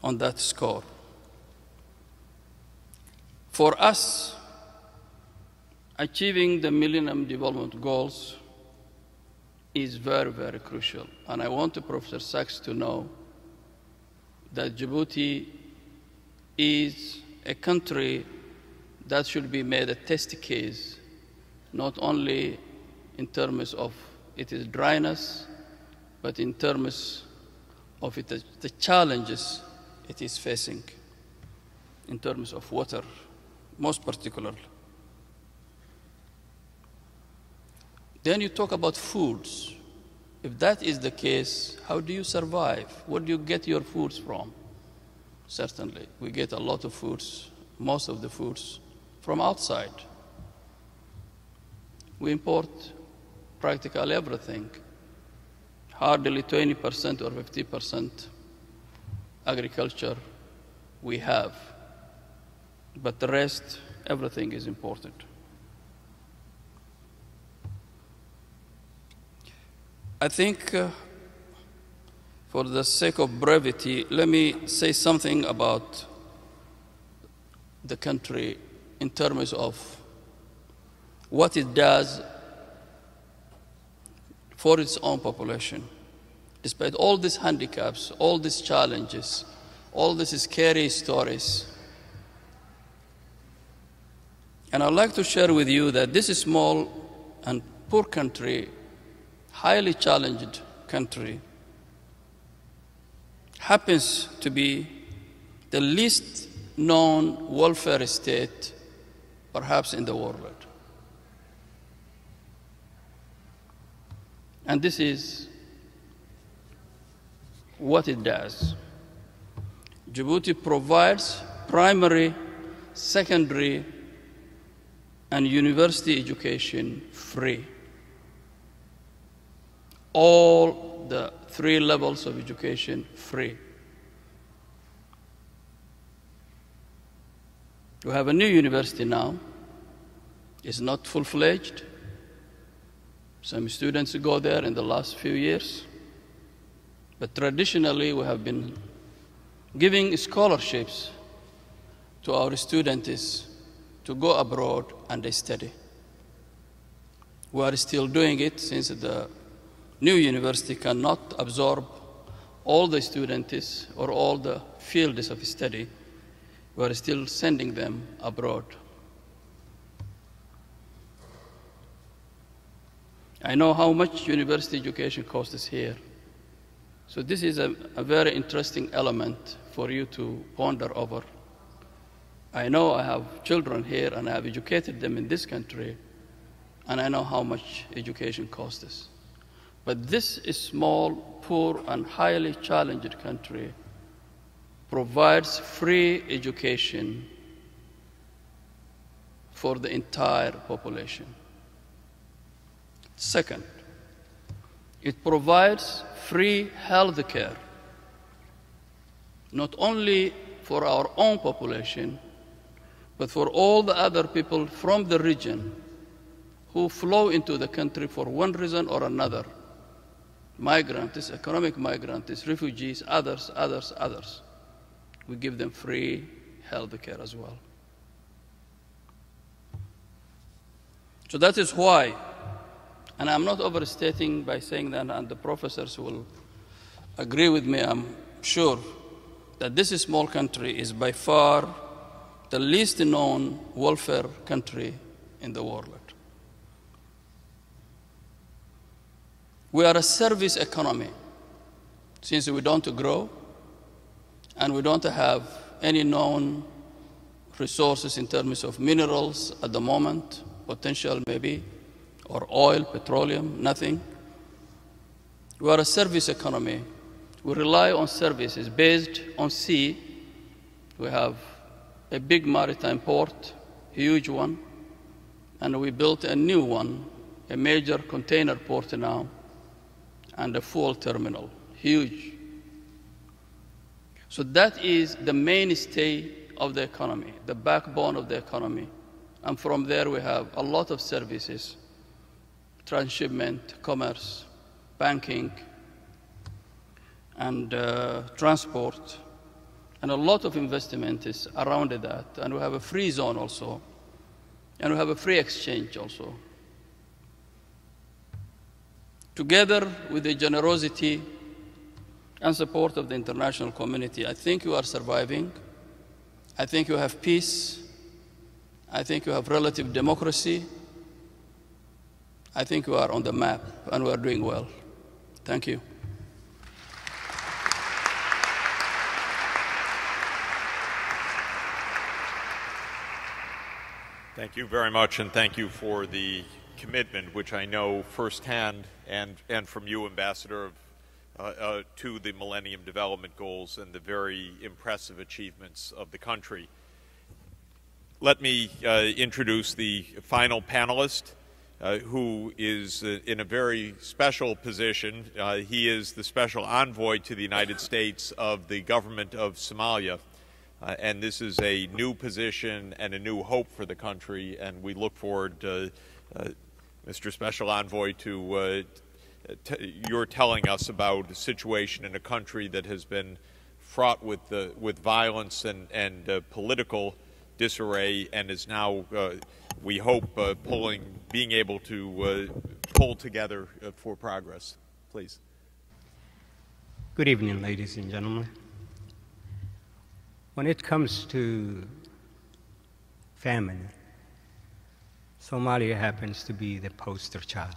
on that score. For us, achieving the Millennium Development Goals is very, very crucial. And I want Professor Sachs to know that Djibouti is a country that should be made a test case, not only in terms of its dryness, but in terms of the challenges it is facing in terms of water, most particularly. Then you talk about foods. If that is the case, how do you survive? Where do you get your foods from? Certainly, we get a lot of foods, most of the foods, from outside. We import practically everything. Hardly 20% or 50% agriculture we have, but the rest, everything is imported. I think for the sake of brevity, let me say something about the country in terms of what it does for its own population. Despite all these handicaps, all these challenges, all these scary stories. And I'd like to share with you that this small and poor country, highly challenged country, happens to be the least known welfare state, perhaps in the world. And this is what it does. Djibouti provides primary, secondary, and university education free. All the 3 levels of education free. We have a new university now. It's not full-fledged. Some students go there in the last few years. But traditionally, we have been giving scholarships to our students to go abroad and they study. We are still doing it since the new university cannot absorb all the students or all the fields of study. We are still sending them abroad. I know how much university education costs here. So this is a very interesting element for you to ponder over. I know I have children here and I have educated them in this country, and I know how much education costs us. But this small, poor, and highly challenged country provides free education for the entire population. Second, it provides free health care, not only for our own population, but for all the other people from the region who flow into the country for one reason or another. Migrants, economic migrants, refugees, others. We give them free health care as well. So that is why, and I'm not overstating by saying that, and the professors will agree with me, I'm sure, that this small country is by far the least known welfare country in the world. We are a service economy, since we don't grow and we don't have any known resources in terms of minerals at the moment, potential maybe, or oil, petroleum, nothing. We are a service economy. We rely on services based on sea. We have a big maritime port, huge one, and we built a new one, a major container port now, and a fuel terminal, huge. So that is the mainstay of the economy, the backbone of the economy. And from there we have a lot of services, transshipment, commerce, banking, and transport, and a lot of investment is around that. And we have a free zone also, and we have a free exchange also. Together with the generosity and support of the international community, I think you are surviving. I think you have peace. I think you have relative democracy. I think you are on the map, and we are doing well. Thank you. Thank you very much, and thank you for the commitment, which I know firsthand, and from you, Ambassador, to the Millennium Development Goals and the very impressive achievements of the country. Let me introduce the final panelist, who is in a very special position. He is the Special Envoy to the United States of the government of Somalia. And this is a new position and a new hope for the country, and we look forward, Mr. Special Envoy, to your telling us about a situation in a country that has been fraught with violence and political disarray, and is now, we hope, being able to pull together for progress. Please. Good evening, ladies and gentlemen. When it comes to famine, Somalia happens to be the poster child.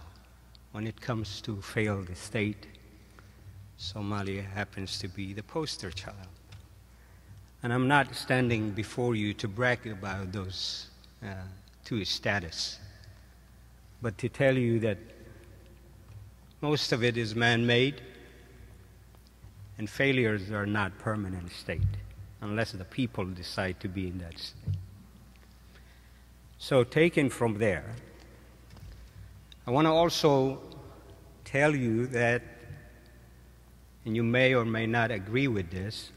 When it comes to failed state, Somalia happens to be the poster child. And I'm not standing before you to brag about those two status, but to tell you that most of it is man-made, and failures are not permanent state, unless the people decide to be in that state. So taken from there, I want to also tell you that, and you may or may not agree with this,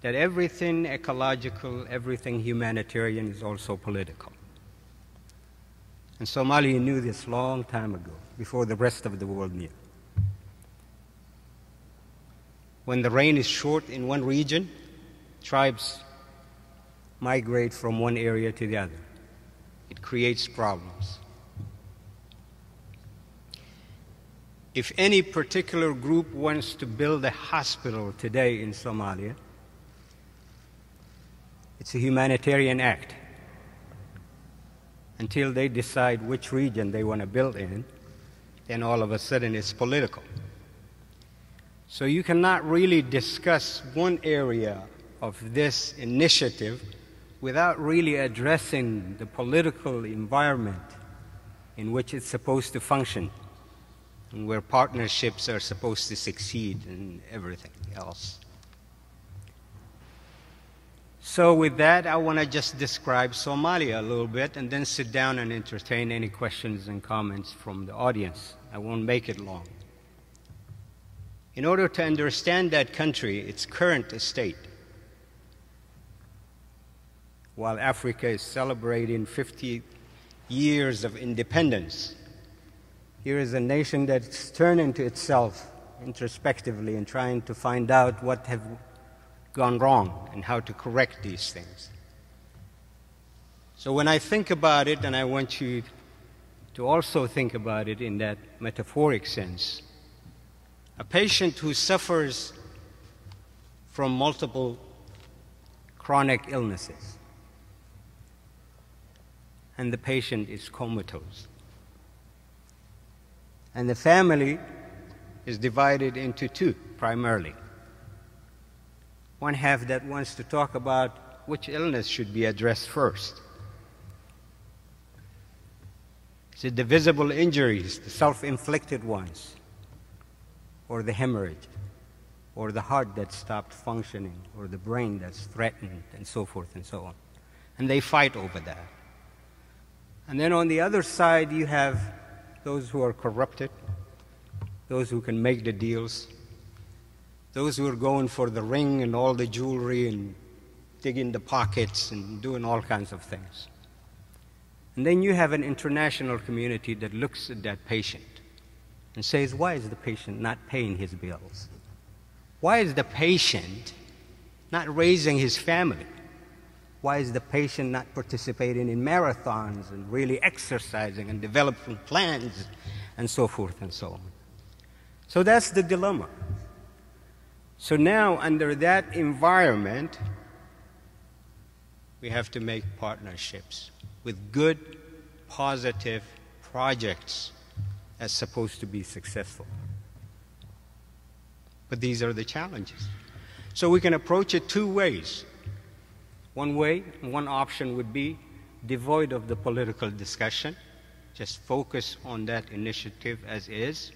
that everything ecological, everything humanitarian is also political. And Somalia knew this long time ago, before the rest of the world knew. When the rain is short in one region, tribes migrate from one area to the other. It creates problems. If any particular group wants to build a hospital today in Somalia, it's a humanitarian act. Until they decide which region they want to build in, then all of a sudden it's political. So you cannot really discuss one area of this initiative without really addressing the political environment in which it's supposed to function, and where partnerships are supposed to succeed and everything else. So with that, I want to just describe Somalia a little bit and then sit down and entertain any questions and comments from the audience. I won't make it long. In order to understand that country, its current state, while Africa is celebrating 50 years of independence, here is a nation that's turning to itself introspectively and trying to find out what have gone wrong and how to correct these things. So when I think about it, and I want you to also think about it in that metaphoric sense. A patient who suffers from multiple chronic illnesses, and the patient is comatose. And the family is divided into two, primarily. One half that wants to talk about which illness should be addressed first. Is it the visible injuries, the self-inflicted ones, or the hemorrhage, or the heart that stopped functioning, or the brain that's threatened, and so forth and so on? And they fight over that. And then on the other side, you have those who are corrupted, those who can make the deals, those who are going for the ring and all the jewelry and digging the pockets and doing all kinds of things. And then you have an international community that looks at that patient and says, why is the patient not paying his bills? Why is the patient not raising his family? Why is the patient not participating in marathons and really exercising and developing plans and so forth and so on? So that's the dilemma. So now, under that environment, we have to make partnerships with good, positive projects that's supposed to be successful. But these are the challenges. So we can approach it two ways. One way, one option would be devoid of the political discussion. Just focus on that initiative as is.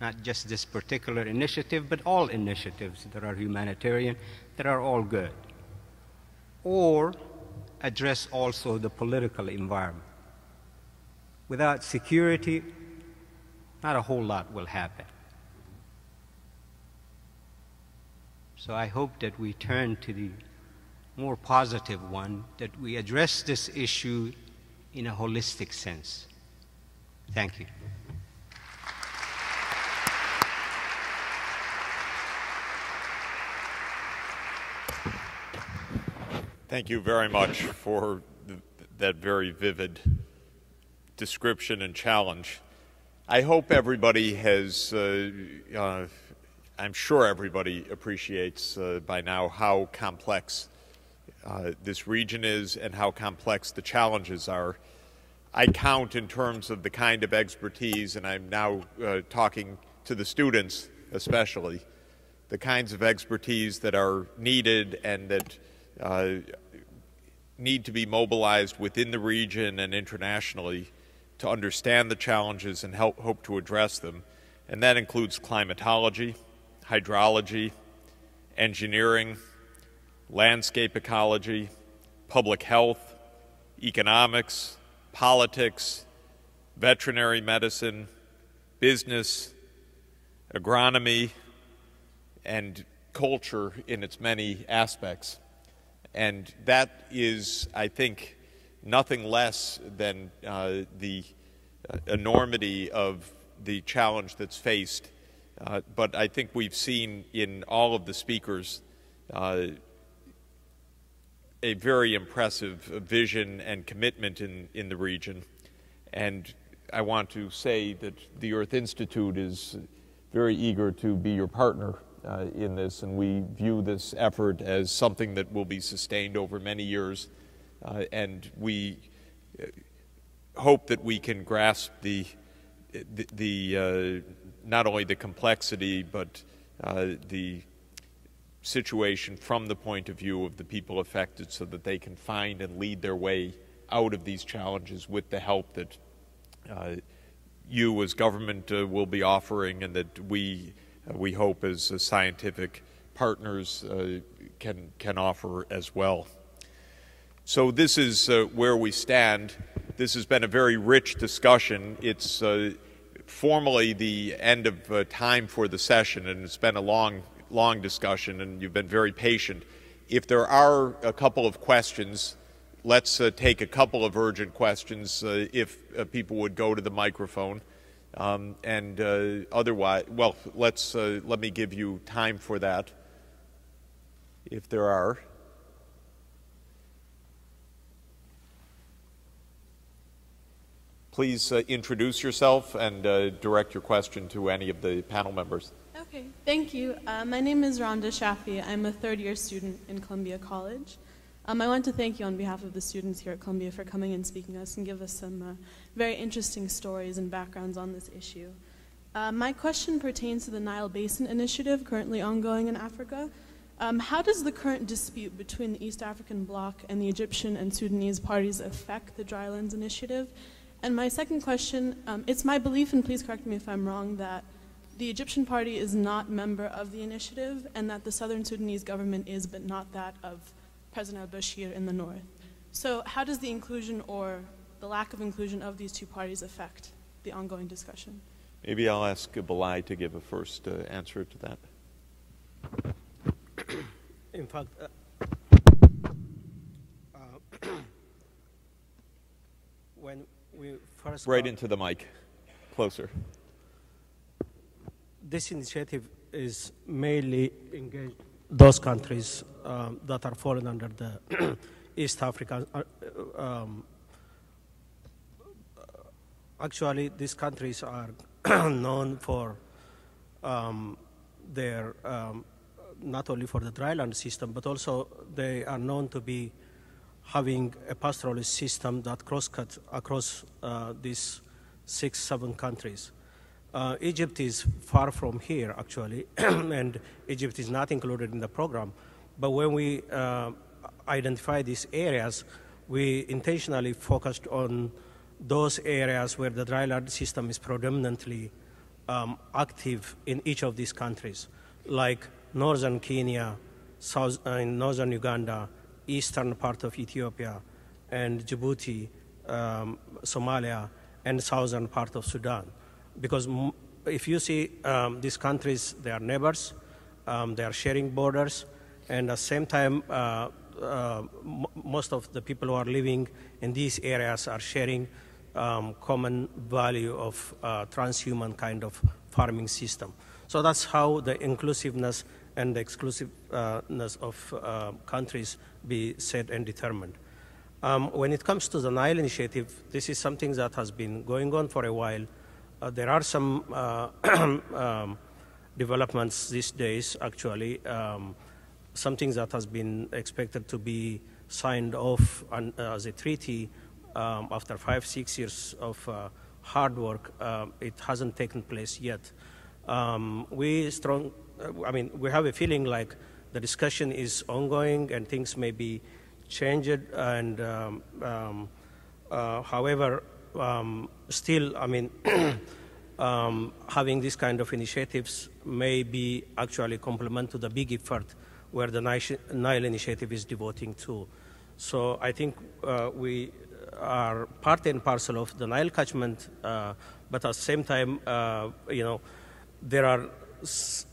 Not just this particular initiative, but all initiatives that are humanitarian, that are all good. Or address also the political environment. Without security, not a whole lot will happen. So I hope that we turn to the more positive one, that we address this issue in a holistic sense. Thank you. Thank you very much for that very vivid description and challenge. I hope everybody has, I'm sure everybody appreciates by now how complex this region is and how complex the challenges are. I count in terms of the kind of expertise, and I'm now talking to the students especially, the kinds of expertise that are needed and that need to be mobilized within the region and internationally to understand the challenges and hope to address them. And that includes climatology, hydrology, engineering, landscape ecology, public health, economics, politics, veterinary medicine, business, agronomy, and culture in its many aspects. And that is, I think, nothing less than the enormity of the challenge that's faced. But I think we've seen in all of the speakers a very impressive vision and commitment in the region. And I want to say that the Earth Institute is very eager to be your partner in this, and we view this effort as something that will be sustained over many years, and we hope that we can grasp the not only the complexity but the situation from the point of view of the people affected, so that they can find and lead their way out of these challenges with the help that you as government will be offering, and that we hope as scientific partners can offer as well. So this is where we stand. This has been a very rich discussion. It's formally the end of time for the session, and it's been a long discussion, and you've been very patient. If there are a couple of questions, let's take a couple of urgent questions if people would go to the microphone. And otherwise, well, let me give you time for that, if there are. Please introduce yourself and direct your question to any of the panel members. Okay, thank you. My name is Rhonda Shafi. I'm a third-year student in Columbia College. I want to thank you on behalf of the students here at Columbia for coming and speaking to us and give us some very interesting stories and backgrounds on this issue. My question pertains to the Nile Basin Initiative currently ongoing in Africa. How does the current dispute between the East African Bloc and the Egyptian and Sudanese parties affect the Drylands Initiative? And my second question, it's my belief, and please correct me if I'm wrong, that the Egyptian party is not member of the initiative and that the Southern Sudanese government is, but not that of President al-Bashir in the north. So how does the inclusion or the lack of inclusion of these two parties affect the ongoing discussion? Maybe I'll ask Belay to give a first answer to that. In fact, when we first right into the mic, closer. This initiative is mainly engaged those countries that are falling under the East African. Actually, these countries are known for their not only for the dryland system, but also they are known to be having a pastoralist system that cross-cuts across these 6-7 countries. Egypt is far from here, actually, and Egypt is not included in the program. But when we identify these areas, we intentionally focused on those areas where the dryland system is predominantly active in each of these countries, like northern Kenya, northern Uganda, eastern part of Ethiopia, and Djibouti, Somalia, and southern part of Sudan. Because if you see these countries, they are neighbors, they are sharing borders, and at the same time, most of the people who are living in these areas are sharing common value of transhuman kind of farming system. So that's how the inclusiveness and the exclusiveness of countries be set and determined. When it comes to the Nile Initiative, this is something that has been going on for a while. There are some developments these days, actually, something that has been expected to be signed off as a treaty after 5-6 years of hard work. It hasn't taken place yet. We have a feeling like the discussion is ongoing and things may be changed, and however, still, having this kind of initiatives may be actually complement to the big effort where the Nile Initiative is devoting to. So I think we are part and parcel of the Nile catchment, but at the same time, there are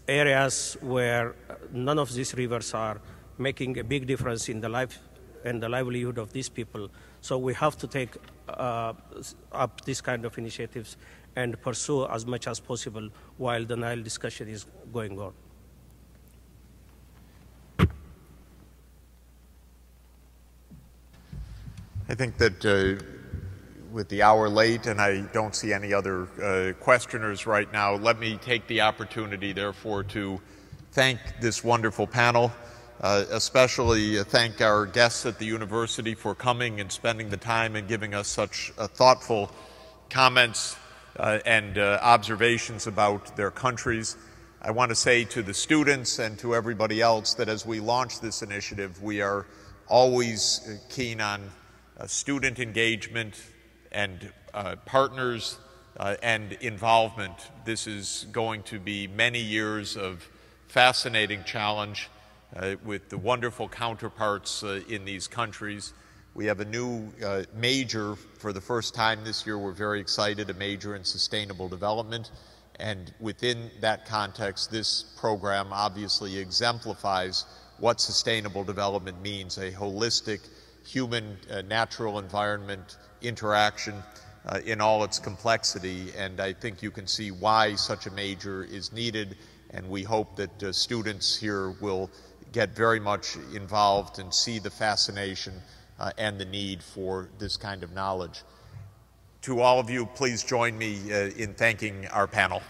areas where none of these rivers are making a big difference in the life and the livelihood of these people. So we have to take up this kind of initiatives and pursue as much as possible while the Nile discussion is going on. I think that with the hour late and I don't see any other questioners right now, let me take the opportunity, therefore, to thank this wonderful panel, especially thank our guests at the university for coming and spending the time and giving us such thoughtful comments and observations about their countries. I want to say to the students and to everybody else that as we launch this initiative, we are always keen on student engagement and partners and involvement. This is going to be many years of fascinating challenge with the wonderful counterparts in these countries. We have a new major for the first time this year. We're very excited, a major in sustainable development. And within that context, this program obviously exemplifies what sustainable development means, a holistic human natural environment interaction in all its complexity. And I think you can see why such a major is needed. And we hope that students here will get very much involved and see the fascination and the need for this kind of knowledge. To all of you, please join me in thanking our panel.